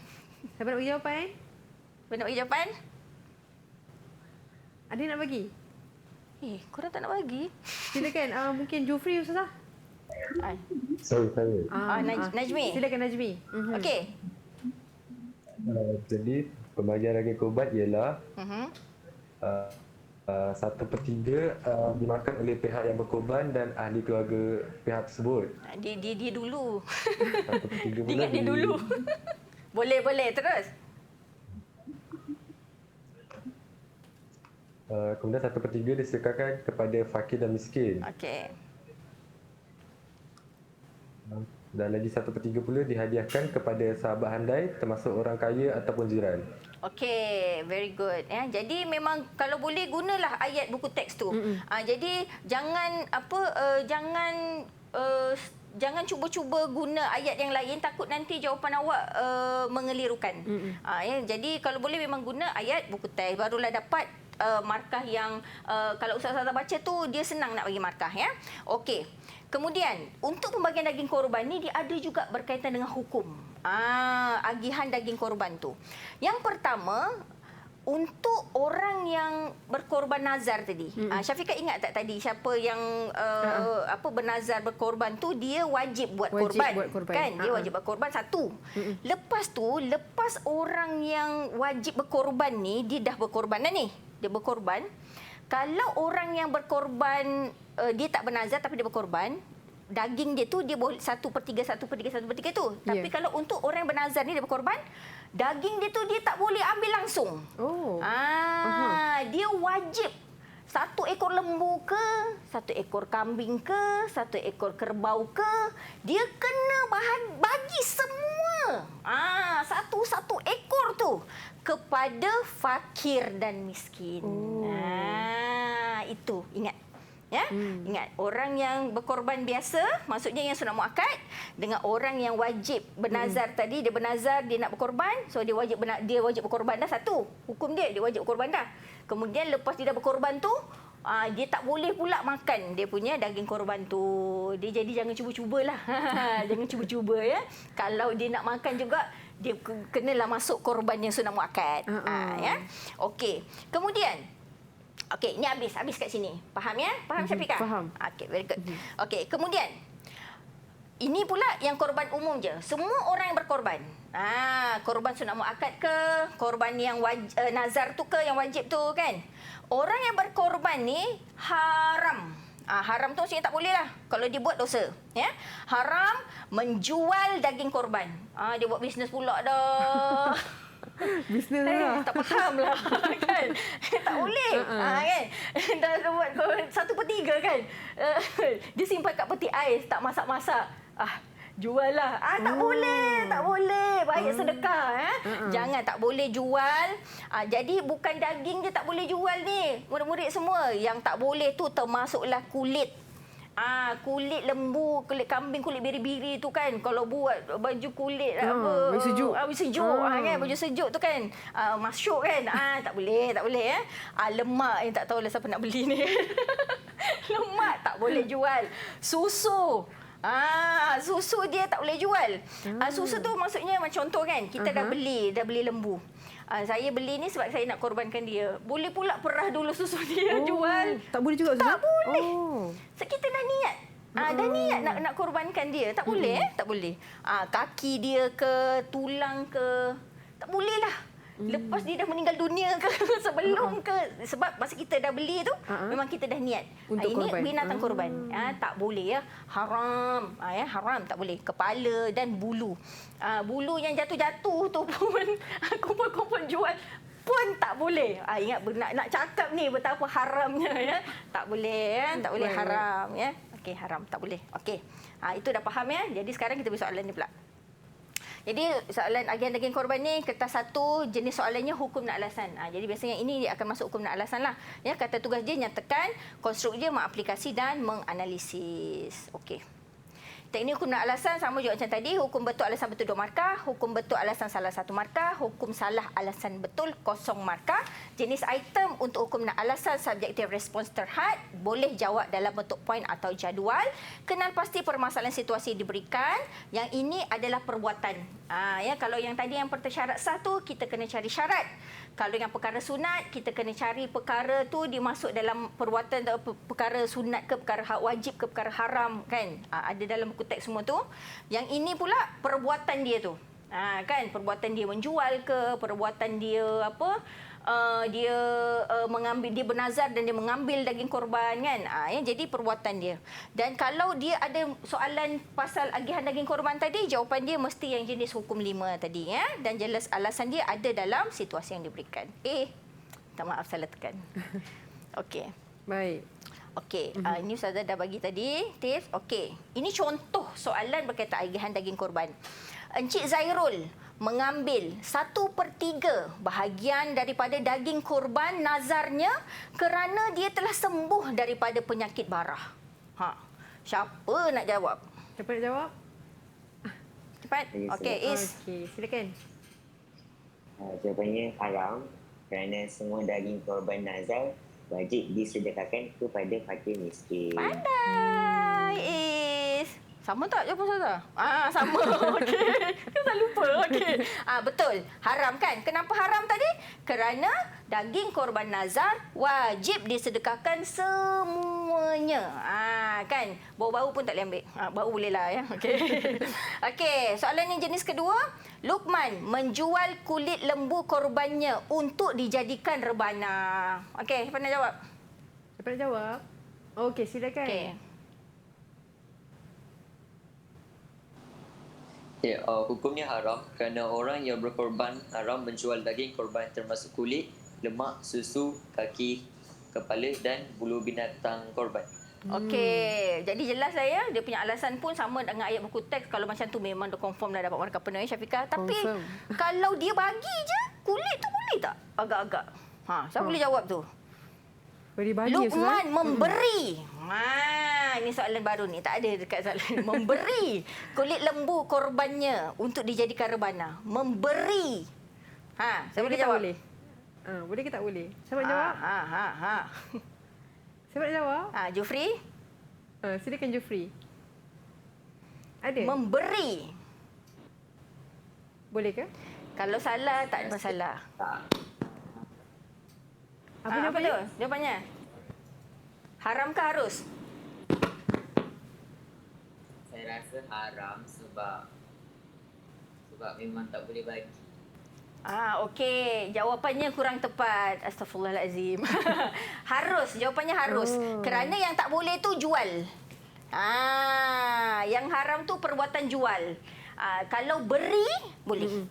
Siapa nak bagi jawapan? Siapa nak bagi jawapan? Ada nak bagi? Korang tak nak bagi? Silakan. Mungkin Jufri Ustazah. Sorry, saya. Najmi. Silakan Najmi. Okey. Jadi pembagian daging korban ialah 1/3 dimakan oleh pihak yang berkorban dan ahli keluarga pihak tersebut. Dia dulu. 1/3 pula Ingat dia dulu. Boleh, terus. Kemudian 1/3 disedekahkan kepada fakir dan miskin. Okey. Dan lagi 1/3 pula dihadiahkan kepada sahabat handai termasuk orang kaya ataupun jiran. Okey, very good. Ya, jadi memang kalau boleh gunalah ayat buku teks tu. Jadi jangan jangan cuba-cuba guna ayat yang lain, takut nanti jawapan awak mengelirukan. Ya, jadi kalau boleh memang guna ayat buku teks, barulah dapat markah yang kalau ustazah baca tu dia senang nak bagi markah, ya. Okey. Kemudian untuk pembagian daging korban ni dia ada juga berkaitan dengan hukum. Agihan daging korban tu. Yang pertama, untuk orang yang berkorban nazar tadi. Syafiqah ingat tak tadi siapa yang bernazar berkorban tu dia wajib buat korban. Kan? Dia wajib buat korban satu. Lepas tu, lepas orang yang wajib berkorban ni dia dah berkorban dah ni. Dia berkorban. Kalau orang yang berkorban dia tak bernazar tapi dia berkorban, daging dia tu dia boleh 1/3 tu. Tapi kalau untuk orang yang bernazar ni dia berkorban, daging dia tu dia tak boleh ambil langsung. Dia wajib 1 ekor lembu ke, 1 ekor kambing ke, 1 ekor kerbau ke, dia kena bagi semua. Satu ekor tu kepada fakir dan miskin. Itu ingat. Ya, ingat orang yang berkorban biasa maksudnya yang sunat muakkad dengan orang yang wajib bernazar tadi, dia bernazar dia nak berkorban, so dia wajib berkorban dah satu. Hukum dia wajib berkorban dah. Kemudian lepas dia dah berkorban tu, dia tak boleh pula makan dia punya daging korban tu. Dia jadi jangan cuba-cubalah. Jangan cuba-cuba, ya. Kalau dia nak makan juga dia kenalah masuk korban yang sunat muakkad. Ya. Okey. Kemudian okey, ni habis kat sini. Faham, ya? Faham, Syafiqah? Faham. Okey, very good. Okey, kemudian ini pula yang korban umum je. Semua orang yang berkorban. Korban sunat muakkad ke, korban yang nazar tu ke, yang wajib tu, kan? Orang yang berkorban ni haram. Haram tu maksudnya tak boleh lah. Kalau dia buat dosa, ya. Haram menjual daging korban. Dia buat bisnes pula dah. Bisnes lah. Tak faham lah. Kan? Tak boleh. Kan? Dah buat 1/3 kan. Dia simpan kat peti ais, tak masak-masak. Jual lah. Tak boleh. Tak boleh. Baik sedekah. Jangan, tak boleh jual. Jadi bukan daging je tak boleh jual ni. Murid-murid semua. Yang tak boleh tu termasuklah kulit. Kulit lembu, kulit kambing, kulit biri-biri tu kan. Kalau buat baju kulit baju sejuk. Baju sejuk kan, baju sejuk tu kan. Masyuk kan. Tak boleh, ya. Lemak yang tak tahulah siapa nak beli ni. Lemak tak boleh jual. Susu. Susu dia tak boleh jual. Susu tu maksudnya macam contoh kan, kita dah beli lembu. Saya beli ni sebab saya nak korbankan dia. Boleh pula perah dulu susu dia jual. Tak boleh juga, tak boleh. So, kita dah niat. Dah niat nak korbankan dia. Tak boleh, tak boleh. Kaki dia ke, tulang ke, tak boleh lah. Lepas dia dah meninggal dunia ke, sebelum ke. Sebab masa kita dah beli tu, memang kita dah niat. Ini korban. Binatang korban. Tak boleh, ya. Haram. Haram, tak boleh. Kepala dan bulu. Bulu yang jatuh-jatuh tu pun, kumpul-kumpul jual pun tak boleh. Ingat, nak cakap ni betapa haramnya, ya. Tak boleh, ya. Tak boleh, haram, ya. Okey, haram, tak boleh. Okey. Itu dah faham, ya. Jadi sekarang kita pergi soalan ni pula. Jadi soalan agihan daging korban ni kertas satu, jenis soalannya hukum dan alasan. Jadi biasanya ini dia akan masuk hukum dan alasan lah. Ya, kata tugas dia nyatakan, konstruk dia, mengaplikasi dan menganalisis. Okey. Teknik hukum dan alasan sama juga macam tadi. Hukum betul alasan betul 2 markah. Hukum betul alasan salah 1 markah. Hukum salah alasan betul 0 markah. Jenis item untuk hukum dan alasan subjektif respons terhad. Boleh jawab dalam bentuk poin atau jadual. Kenal pasti permasalahan situasi diberikan. Yang ini adalah perbuatan. Ya, kalau yang tadi yang persyarat sah tu, kita kena cari syarat. Kalau yang perkara sunat, kita kena cari perkara tu dimasuk dalam perbuatan perkara sunat ke, perkara wajib ke, perkara haram, kan? Ada dalam buku teks semua tu. Yang ini pula perbuatan dia tu. Kan, perbuatan dia menjual ke, perbuatan dia dia mengambil, dia bernazar dan dia mengambil daging korban, kan. Jadi perbuatan dia. Dan kalau dia ada soalan pasal agihan daging korban tadi, jawapan dia mesti yang jenis hukum 5 tadi, ya. Dan jelas alasan dia ada dalam situasi yang diberikan. Tak maaf, salah tekan. Okey. Baik. Okey, ini Ustazah dah bagi tadi tips. Okey, ini contoh soalan berkaitan agihan daging korban. Encik Zairul mengambil 1/3 bahagian daripada daging korban nazarnya kerana dia telah sembuh daripada penyakit barah. Siapa nak jawab? Siapa nak jawab? Cepat. Okey, Okey, Is. Okey, silakan. Jawapannya haram kerana semua daging korban nazar wajib disedekahkan kepada fakir miskin. Pandai, Is. Sama tak jawapan saya? Sama. Okey. Kita tak lupa. Okey. Betul. Haram kan? Kenapa haram tadi? Kerana daging korban nazar wajib disedekahkan semuanya. Kan? Bau-bau pun tak boleh ambil. Bau boleh lah ya. Okey. Okey, soalan yang jenis kedua. Luqman menjual kulit lembu korbannya untuk dijadikan rebana. Okey, siapa nak jawab? Siapa nak jawab? Okey, silakan. Okey. Ya, hukumnya haram kerana orang yang berkorban haram menjual daging korban termasuk kulit, lemak, susu, kaki, kepala dan bulu binatang korban. Okey, jadi jelas saya dia punya alasan pun sama dengan ayat buku teks. Kalau macam tu memang dah confirm dah dapat markah penuh ya Syafiqah. Tapi Confirm. kalau dia bagi je kulit tu boleh tak? Agak-agak. Siapa boleh jawab tu? Bagi Luqman memberi. Ini soalan baru ni. Tak ada dekat soalan. Memberi kulit lembu korbannya untuk dijadikan rebana. Memberi. Siapa boleh jawab? Boleh. Boleh ke tak boleh? Siapa nak jawab? Siapa nak jawab? Jufri. Silakan Jufri. Ada? Memberi. Boleh ke? Kalau salah tak ada masalah. Apa Apa jawapannya? tu? Jawapannya? Haram ke harus? Saya rasa haram sebab memang tak boleh bagi. Okey. Jawapannya kurang tepat. Astaghfirullahalazim. Harus. Jawapannya harus. Kerana yang tak boleh tu jual. Yang haram tu perbuatan jual. Kalau beri, boleh.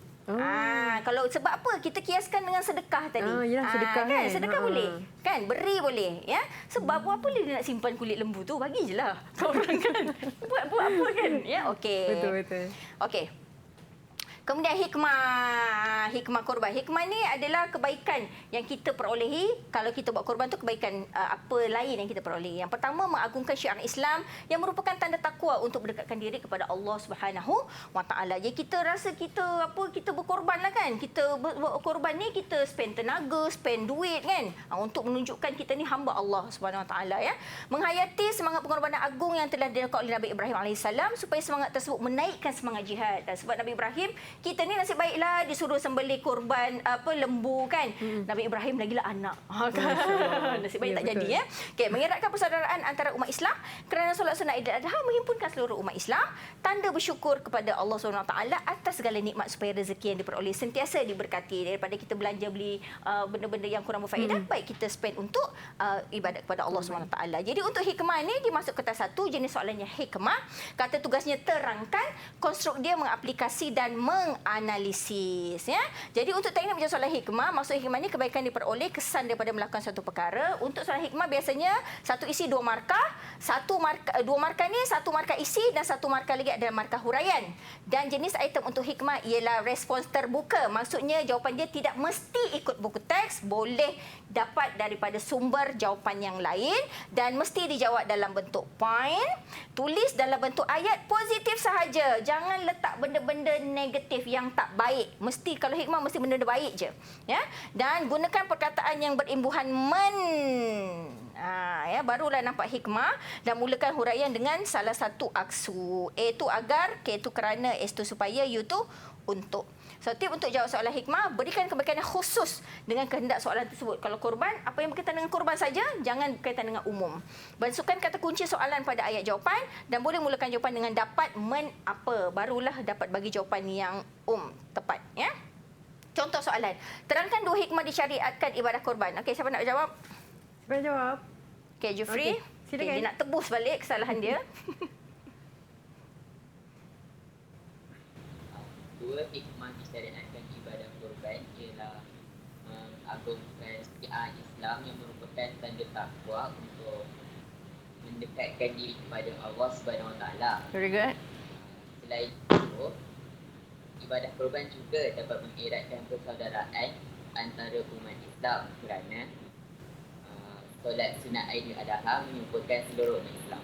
Kalau sebab apa? Kita kiaskan dengan sedekah tadi. Yalah, sedekah kan? Sedekah boleh. Kan? Beri boleh. Ya? Sebab apa dia nak simpan kulit lembu tu? Bagi je lah. Kau orang kan? Buat apa kan? Ya, okey. Betul. Okey. Kemudian hikmah korban. Hikmah ni adalah kebaikan yang kita perolehi kalau kita buat korban tu, kebaikan apa lain yang kita perolehi. Yang pertama, mengagungkan syiar Islam yang merupakan tanda takwa untuk mendekatkan diri kepada Allah Subhanahu Wa Taala. Jadi kita rasa kita berkorban lah kan. Kita berkorban ni kita spend tenaga, spend duit kan untuk menunjukkan kita ni hamba Allah Subhanahu Wa Taala ya. Menghayati semangat pengorbanan agung yang telah dilakukan oleh Nabi Ibrahim alaihissalam supaya semangat tersebut menaikkan semangat jihad. Dan sebab Nabi Ibrahim, kita ni nasib baiklah disuruh sembelih korban lembu kan. Nabi Ibrahim lagilah anak. Nasib baik tak jadi ya. Okey, mengeratkan persaudaraan antara umat Islam kerana solat sunat Idul Adha menghimpunkan seluruh umat Islam, tanda bersyukur kepada Allah SWT atas segala nikmat supaya rezeki yang diperoleh sentiasa diberkati. Daripada kita belanja beli benda-benda yang kurang berfaedah, baik kita spend untuk ibadat kepada Allah SWT. Jadi untuk hikmah ni dimasuk kata satu, jenis soalannya hikmah. Kata tugasnya terangkan, konstruk dia mengaplikasi dan menganalisis ya. Jadi untuk teknik macam soalan hikmah, maksud hikmah ni kebaikan diperoleh kesan daripada melakukan satu perkara. Untuk soalan hikmah biasanya satu isi dua markah, dua markah ni satu markah isi dan satu markah lagi adalah markah huraian. Dan jenis item untuk hikmah ialah respons terbuka. Maksudnya jawapan dia tidak mesti ikut buku teks, boleh dapat daripada sumber jawapan yang lain dan mesti dijawab dalam bentuk point, tulis dalam bentuk ayat, positif sahaja. Jangan letak benda-benda negatif yang tak baik. Mesti kalau hikmah mesti benda baik je. Ya. Dan gunakan perkataan yang berimbuhan men. Barulah nampak hikmah dan mulakan huraian dengan salah satu aksu. A tu agar, K tu kerana, S tu supaya, U tu untuk. So, tip untuk jawab soalan hikmah, berikan kebaikan yang khusus dengan kehendak soalan tersebut. Kalau korban, apa yang berkaitan dengan korban saja, jangan berkaitan dengan umum. Masukkan kata kunci soalan pada ayat jawapan dan boleh mulakan jawapan dengan dapat men apa. Barulah dapat bagi jawapan yang tepat. Ya? Contoh soalan. Terangkan dua hikmah disyariatkan ibadah korban. Okey, siapa nak jawab? Siapa nak jawab? Okey, Jufri. Silakan. Dia nak tebus balik kesalahan dia. Dua hikmah disyariatkan ibadah korban ialah mengagungkan syiar Islam yang merupakan tanda takwa untuk mendekatkan diri kepada Allah Subhanahu Wa Taala. Very good. Selain itu, ibadah korban juga dapat mengeratkan persaudaraan antara umat Islam kerana solat sunat Aidil Adha menyumpulkan seluruh umat Islam.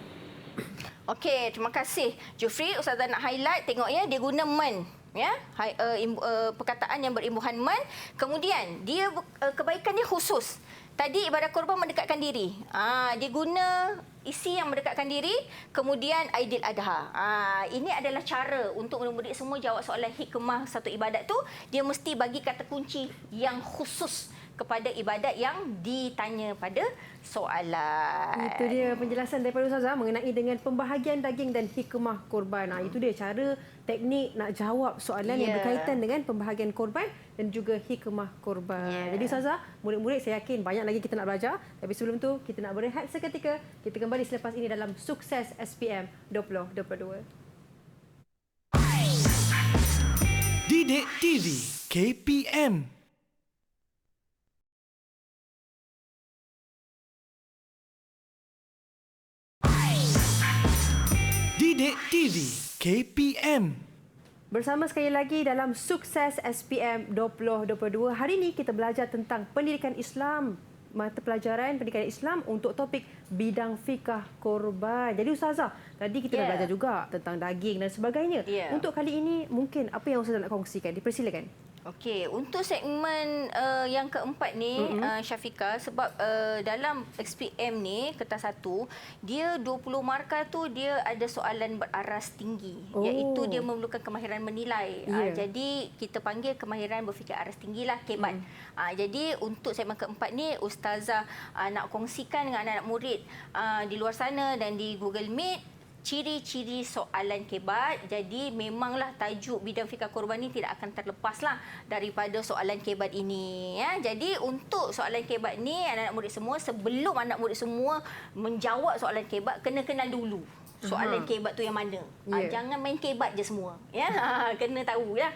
Okey, terima kasih. Jufri, Ustazah nak highlight, tengok ya, dia guna man. Ya, perkataan yang berimbuhan man. Kemudian, dia kebaikan dia khusus. Tadi ibadah korban mendekatkan diri. Dia guna isi yang mendekatkan diri, kemudian Aidil Adha. Ini adalah cara untuk murid-murid semua jawab soalan hikmah satu ibadat tu, dia mesti bagi kata kunci yang khusus kepada ibadat yang ditanya pada soalan. Itu dia penjelasan daripada Ustazah mengenai dengan pembahagian daging dan hikmah korban. Itu dia cara teknik nak jawab soalan yang berkaitan dengan pembahagian korban dan juga hikmah korban. Jadi Ustazah, murid-murid saya yakin banyak lagi kita nak belajar. Tapi sebelum tu kita nak berehat seketika. Kita kembali selepas ini dalam Sukses SPM 2022. Didik TV KPM. Didik TV KPM. Bersama sekali lagi dalam Sukses SPM 2022. Hari ini kita belajar tentang pendidikan Islam, mata pelajaran pendidikan Islam untuk topik bidang fikah korban. Jadi Ustazah, tadi kita dah belajar juga tentang daging dan sebagainya. Untuk kali ini mungkin apa yang Ustazah nak kongsikan? Dipersilakan. Okey, untuk segmen yang keempat ni, Syafiqah, sebab dalam SPM ni, kertas 1, dia 20 markah tu dia ada soalan beraras tinggi. Iaitu dia memerlukan kemahiran menilai. Jadi, kita panggil kemahiran berfikir aras tinggi lah, KEBAT. Jadi, untuk segmen keempat ni, Ustazah nak kongsikan dengan anak-anak murid di luar sana dan di Google Meet, ciri-ciri soalan KEBAT. Jadi memanglah tajuk bidang fikah korban ni tidak akan terlepaslah daripada soalan KEBAT ini. Jadi untuk soalan KEBAT ni, anak-anak murid semua, sebelum anak murid semua menjawab soalan KEBAT, kena kenal dulu soalan KEBAT tu yang mana. Jangan main KEBAT je semua. Kena tahu ya.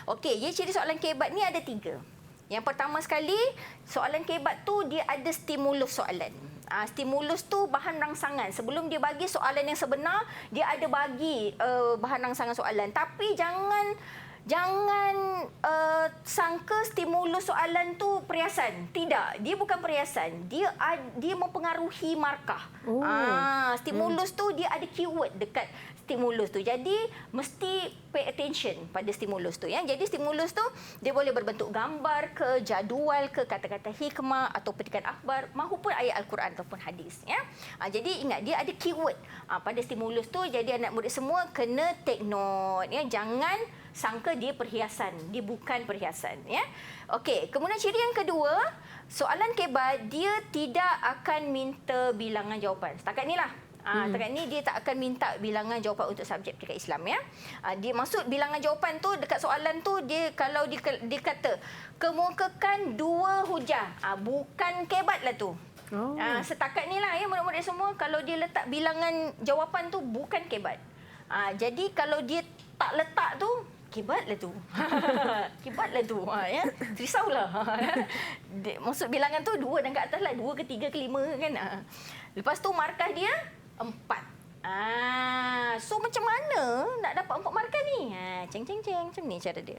Okey, jadi ciri soalan KEBAT ni ada 3. Yang pertama sekali, soalan KEBAT tu dia ada stimulus soalan. Stimulus tu bahan rangsangan. Sebelum dia bagi soalan yang sebenar, dia ada bagi bahan rangsangan soalan. Tapi jangan sangka stimulus soalan tu perhiasan. Tidak, dia bukan perhiasan. Dia mempengaruhi markah. Stimulus tu dia ada keyword dekat stimulus tu. Jadi mesti pay attention pada stimulus tu ya. Jadi stimulus tu dia boleh berbentuk gambar ke, jadual ke, kata-kata hikmah atau petikan akhbar maupun ayat Al-Quran ataupun hadis ya. Jadi ingat dia ada keyword pada stimulus tu. Jadi anak murid semua kena take note ya. Jangan sangka dia perhiasan. Dia bukan perhiasan ya. Okey, kemudian ciri yang kedua, soalan KEBAT dia tidak akan minta bilangan jawapan. Setakat inilah. Setakat ni dia tak akan minta bilangan jawapan untuk subjek pendidikan Islam ya. Dia maksud bilangan jawapan tu dekat soalan tu dia kalau dia kata kemukakan 2 hujah. Bukan KEBAT lah tu. Setakat ni lah ya murid-murid semua, kalau dia letak bilangan jawapan tu bukan KEBAT. Jadi kalau dia tak letak tu KEBAT lah tu. KEBAT lah tu. Risaulah. Maksud bilangan tu 2 dan ke atas lah. 2 ke 3 ke 5 kan. Lepas tu markah dia 4. So macam mana nak dapat 4 markah ni? Ceng. Macam ni cara dia.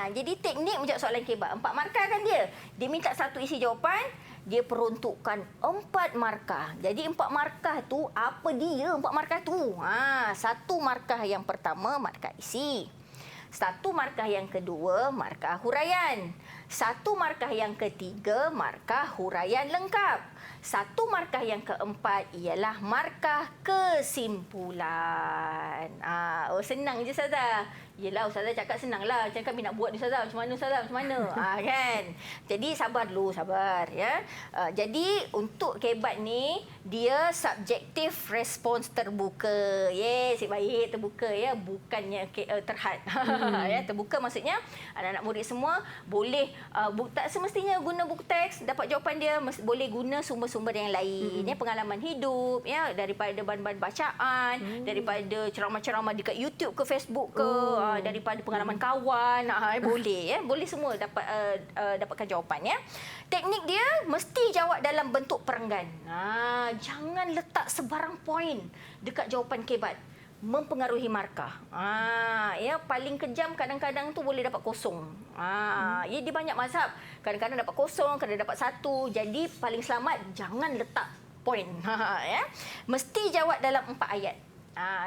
Jadi teknik menjawab soalan KEBAT. 4 markah kan dia. Dia minta 1 isi jawapan. Dia peruntukkan 4 markah. Jadi 4 markah tu, apa dia 4 markah tu? 1 markah yang pertama, markah isi. 1 markah yang kedua, markah huraian. 1 markah yang ketiga, markah huraian lengkap. 1 markah yang keempat ialah markah kesimpulan. Senang je Ustazah. Yelah Ustazah cakap senang lah. Macam kami nak buat ni Ustazah. Macam mana Ustazah? Macam mana? Kan? Jadi sabar dulu, sabar. Ya. Jadi untuk KEBAT ni, dia subjektif respons terbuka. Yes, baik terbuka ya. Bukannya terhad. Ya, terbuka maksudnya anak-anak murid semua boleh, tak semestinya guna buku teks dapat jawapan dia. Boleh guna sumber-sumber yang lain. Ya, pengalaman hidup. Ya, daripada bahan-bahan bacaan. Daripada ceramah-ceramah dekat YouTube ke Facebook ke. Daripada pengalaman kawan, boleh ya, boleh semua dapatkan jawapan ya. Teknik dia mesti jawab dalam bentuk perenggan. Jangan letak sebarang poin dekat jawapan KEBAT, mempengaruhi markah. Ya, paling kejam kadang-kadang tu boleh dapat kosong. Ya, dia banyak mazhab, kadang-kadang dapat kosong, kadang dapat 1. Jadi paling selamat jangan letak poin. Ya. Mesti jawab dalam 4 ayat.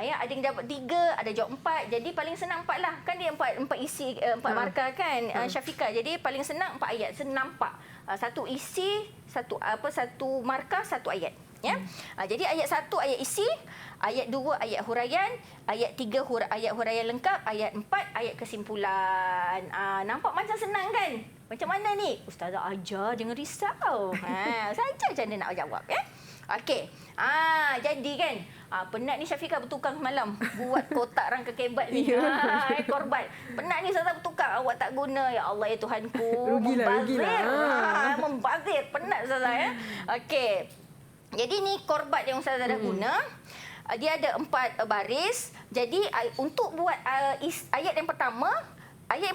Ya, ada yang jawab 3, ada jawab 4. Jadi paling senang 4 lah. Kan dia 4 isi 4 markah kan Syafiqah. Jadi paling senang 4 ayat. Senang 4. Satu isi, satu markah, satu ayat. Ya. Jadi ayat 1 ayat isi, ayat 2 ayat huraian, ayat 3 ayat huraian lengkap, ayat 4 ayat kesimpulan. Nampak macam senang kan? Macam mana ni? Ustazah ajar, jangan risau. Saja macam mana nak jawab ya. Okey. Jadi kan, penat ni Syafiqah bertukang semalam buat kotak rangka kebat ni. Korban. Penat ni Ustazah bertukang, awak tak guna. Ya Allah ya Tuhanku. Rugilah. Membazir. Penat Ustazah ya. Okey. Jadi ni korbat yang Ustazah dah guna. Dia ada 4 baris. Jadi untuk buat ayat yang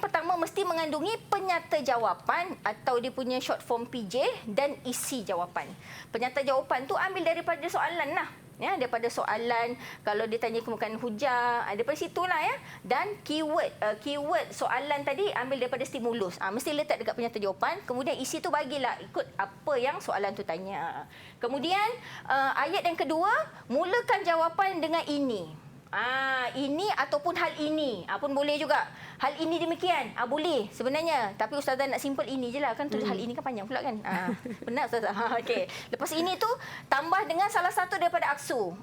pertama mesti mengandungi penyata jawapan atau dia punya short form PJ dan isi jawapan. Penyata jawapan tu ambil daripada soalan lah. Ya, daripada soalan, kalau dia tanya kemukakan hujah, daripada situlah ya. Dan keyword soalan tadi ambil daripada stimulus. Mesti letak dekat penyata jawapan. Kemudian isi tu bagilah ikut apa yang soalan tu tanya. Kemudian ayat yang kedua, mulakan jawapan dengan ini. Ini ataupun hal ini pun boleh juga. Hal ini demikian boleh sebenarnya, tapi Ustazah nak simple ini je lah kan. Tulis hal ini kan panjang pula kan. Benar Ustazah. Okey. Lepas ini tu tambah dengan salah satu daripada aksu.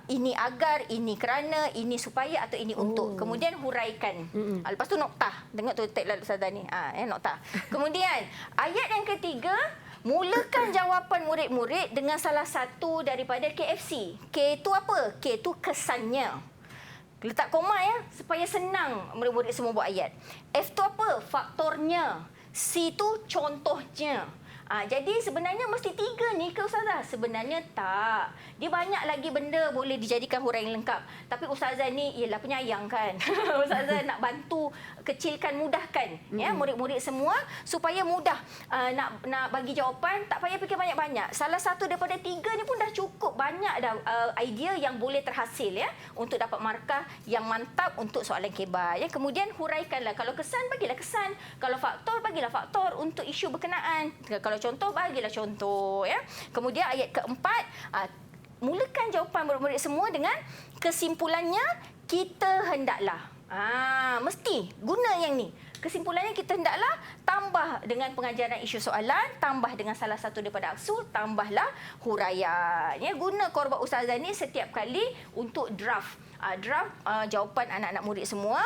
Ini agar, ini kerana, ini supaya atau ini untuk. Kemudian huraikan. Lepas tu noktah. Tengok tu tagline Ustazah ni. Noktah. Kemudian ayat yang ketiga, mulakan jawapan murid-murid dengan salah satu daripada KFC. K itu apa? K itu kesannya. Letak koma ya, supaya senang murid-murid semua buat ayat. F itu apa? Faktornya. C itu contohnya. Jadi sebenarnya mesti 3 ni ke Ustazah? Sebenarnya tak. Dia banyak lagi benda boleh dijadikan huraian lengkap. Tapi Ustazah ni ialah penyayang kan. Ustazah nak bantu kecilkan, mudahkan ya murid-murid semua supaya mudah nak bagi jawapan, tak payah fikir banyak-banyak. Salah satu daripada 3 ni pun dah cukup banyak dah idea yang boleh terhasil ya untuk dapat markah yang mantap untuk soalan kebar ya. Kemudian huraikanlah. Kalau kesan bagilah kesan, kalau faktor bagilah faktor untuk isu berkenaan. Kalau contoh bagilah contoh ya. Kemudian ayat keempat, mulakan jawapan murid-murid semua dengan kesimpulannya kita hendaklah. Mesti guna yang ni. Kesimpulannya kita hendaklah tambah dengan pengajaran isu soalan, tambah dengan salah satu daripada aksu, tambahlah huraian. Ya, guna korban Ustazah ni setiap kali untuk draft jawapan anak-anak murid semua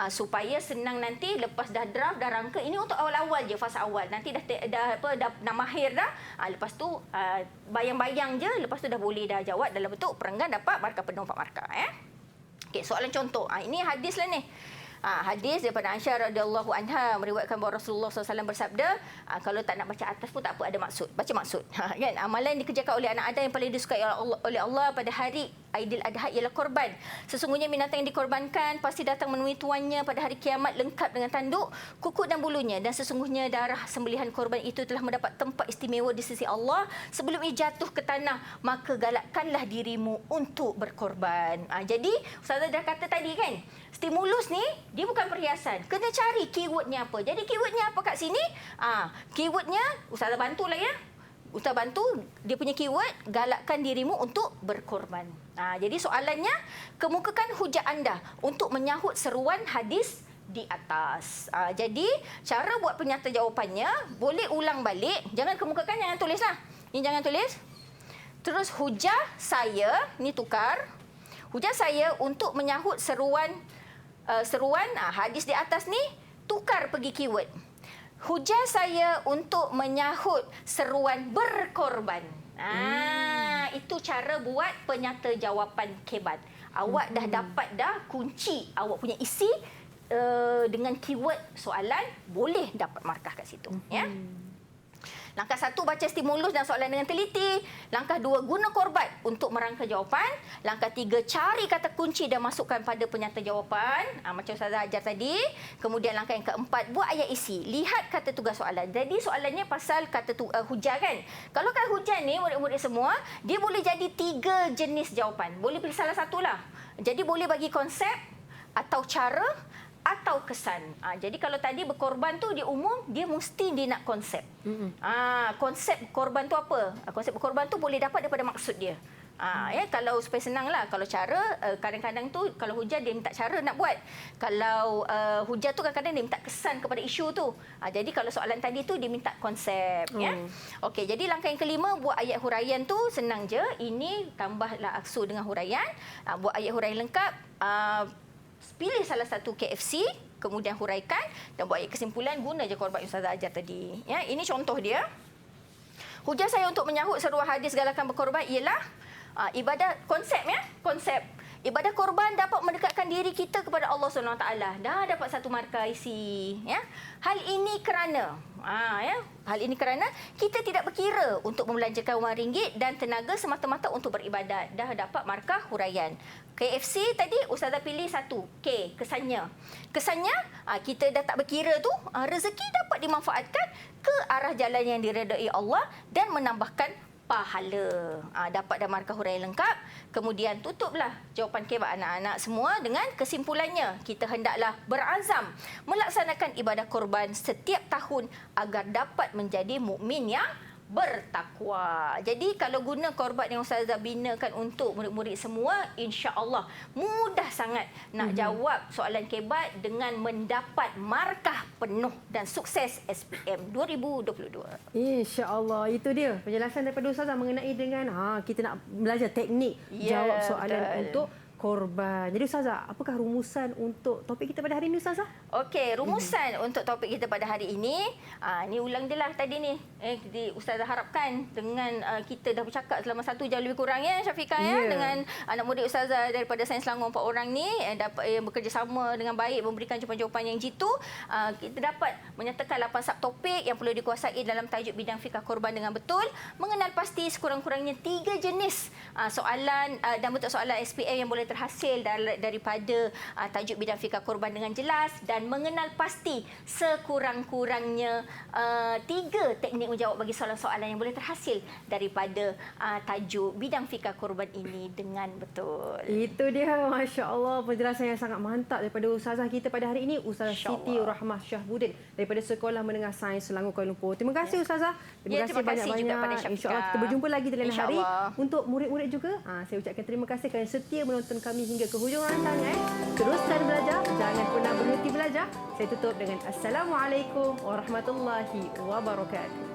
supaya senang nanti lepas dah draft, dah rangka. Ini untuk awal-awal je, fasa awal. Nanti dah mahir dah. Lepas tu bayang-bayang je, lepas tu dah boleh dah jawab dalam bentuk perenggan, dapat markah penuh 4 markah Okey, soalan contoh. Ini hadis lah ni. Hadis daripada Aisyah radhiyallahu anha meriwayatkan bahawa Rasulullah SAW bersabda, kalau tak nak baca atas pun tak apa, ada maksud. Baca maksud. Kan? Amalan dikerjakan oleh anak Adam yang paling disukai oleh Allah pada hari Aidil Adha ialah korban. Sesungguhnya binatang yang dikorbankan pasti datang menemui tuannya pada hari kiamat lengkap dengan tanduk, kuku dan bulunya. Dan sesungguhnya darah sembelihan korban itu telah mendapat tempat istimewa di sisi Allah. Sebelum ia jatuh ke tanah, maka galakkanlah dirimu untuk berkorban. Jadi, Ustazah dah kata tadi kan, stimulus ni, dia bukan perhiasan. Kena cari keywordnya apa. Jadi, keywordnya apa kat sini? Keywordnya, Ustazah bantulah ya. Ustaz bantu, dia punya keyword, galakkan dirimu untuk berkorban. Jadi soalannya, kemukakan hujah anda untuk menyahut seruan hadis di atas. Jadi, cara buat penyata jawapannya, boleh ulang balik. Jangan kemukakan, jangan tulislah. Ini jangan tulis. Terus hujah saya, ni tukar. Hujah saya untuk menyahut seruan hadis di atas ni, tukar pergi keyword. Hujah saya untuk menyahut seruan berkorban. Itu cara buat penyata jawapan kebat. Awak dah dapat dah kunci awak punya isi dengan keyword soalan, boleh dapat markah kat situ. Ya. Langkah 1, baca stimulus dan soalan dengan teliti. Langkah 2, guna korbat untuk merangka jawapan. Langkah 3, cari kata kunci dan masukkan pada penyata jawapan. Macam Ustazah ajar tadi. Kemudian langkah yang keempat, buat ayat isi. Lihat kata tugas soalan. Jadi soalannya pasal kata hujah kan. Kalau kata hujah ni, murid-murid semua, dia boleh jadi 3 jenis jawapan. Boleh pilih salah satu lah. Jadi boleh bagi konsep atau cara atau kesan. Jadi kalau tadi berkorban tu dia umum, dia mesti dia nak konsep. Konsep korban tu apa? Konsep berkorban tu boleh dapat daripada maksud dia. Kalau supaya senanglah, kalau cara kadang-kadang tu kalau hujah dia minta cara nak buat. Kalau hujah tu kadang-kadang dia minta kesan kepada isu tu. Jadi kalau soalan tadi tu dia minta konsep. Okey, jadi langkah yang kelima, buat ayat huraian tu senang je. Ini tambahlah aksu dengan huraian. Buat ayat huraian lengkap. Pilih salah satu KFC, kemudian huraikan dan buat ayat kesimpulan, guna je korban yang Ustazah ajar tadi. Ini contoh dia. Hujah saya untuk menyahut seruan hadis galakan berkorban ialah ibadah, konsep ibadah korban dapat mendekatkan diri kita kepada Allah SWT. Dah dapat satu markah isi. Hal ini kerana kita tidak berkira untuk membelanjakan wang ringgit dan tenaga semata-mata untuk beribadat. Dah dapat markah huraian. KFC tadi Ustazah pilih satu. K, kesannya. Kesannya kita dah tak berkira tu, rezeki dapat dimanfaatkan ke arah jalan yang diredai Allah dan menambahkan pahala. Dapat dah markah huraian lengkap. Kemudian tutuplah jawapan kebat anak-anak semua dengan kesimpulannya. Kita hendaklah berazam melaksanakan ibadah korban setiap tahun agar dapat menjadi mukmin yang bertakwa. Jadi kalau guna korban yang Ustazah binakan untuk murid-murid semua, insya-Allah mudah sangat nak jawab soalan kebat dengan mendapat markah penuh dan sukses SPM 2022. Insya-Allah, itu dia penjelasan daripada Ustazah mengenai dengan kita nak belajar teknik jawab soalan untuk korban. Jadi Ustazah, apakah rumusan untuk topik kita pada hari ini Ustazah? Okey, rumusan untuk topik kita pada hari ini, ni ulang je lah tadi ni. Ustazah harapkan dengan kita dah bercakap selama 1 jam lebih kurang Syafiqah dengan anak murid Ustazah daripada Sains Selangor 4 orang ni dapat bekerjasama dengan baik memberikan jawapan-jawapan yang jitu. Kita dapat menyatakan 8 subtopik yang perlu dikuasai dalam tajuk bidang fikah korban dengan betul, mengenal pasti sekurang-kurangnya 3 jenis soalan dan bentuk soalan SPM yang boleh terhasil daripada tajuk bidang fikah korban dengan jelas, dan mengenal pasti sekurang-kurangnya 3 teknik menjawab bagi soalan-soalan yang boleh terhasil daripada tajuk bidang fikah korban ini dengan betul. Itu dia, Masya Allah, penjelasan yang sangat mantap daripada Ustazah kita pada hari ini, Ustazah Siti Rahmah Syahbudin daripada Sekolah Menengah Sains Selangor Kuala Lumpur. Terima kasih Ustazah. Terima kasih banyak-banyak. InsyaAllah kita berjumpa lagi di lain hari. Untuk murid-murid juga, saya ucapkan terima kasih kerana setia menonton kami hingga ke hujung rancangan. Teruskan belajar, jangan pernah berhenti belajar. Saya tutup dengan Assalamualaikum warahmatullahi wabarakatuh.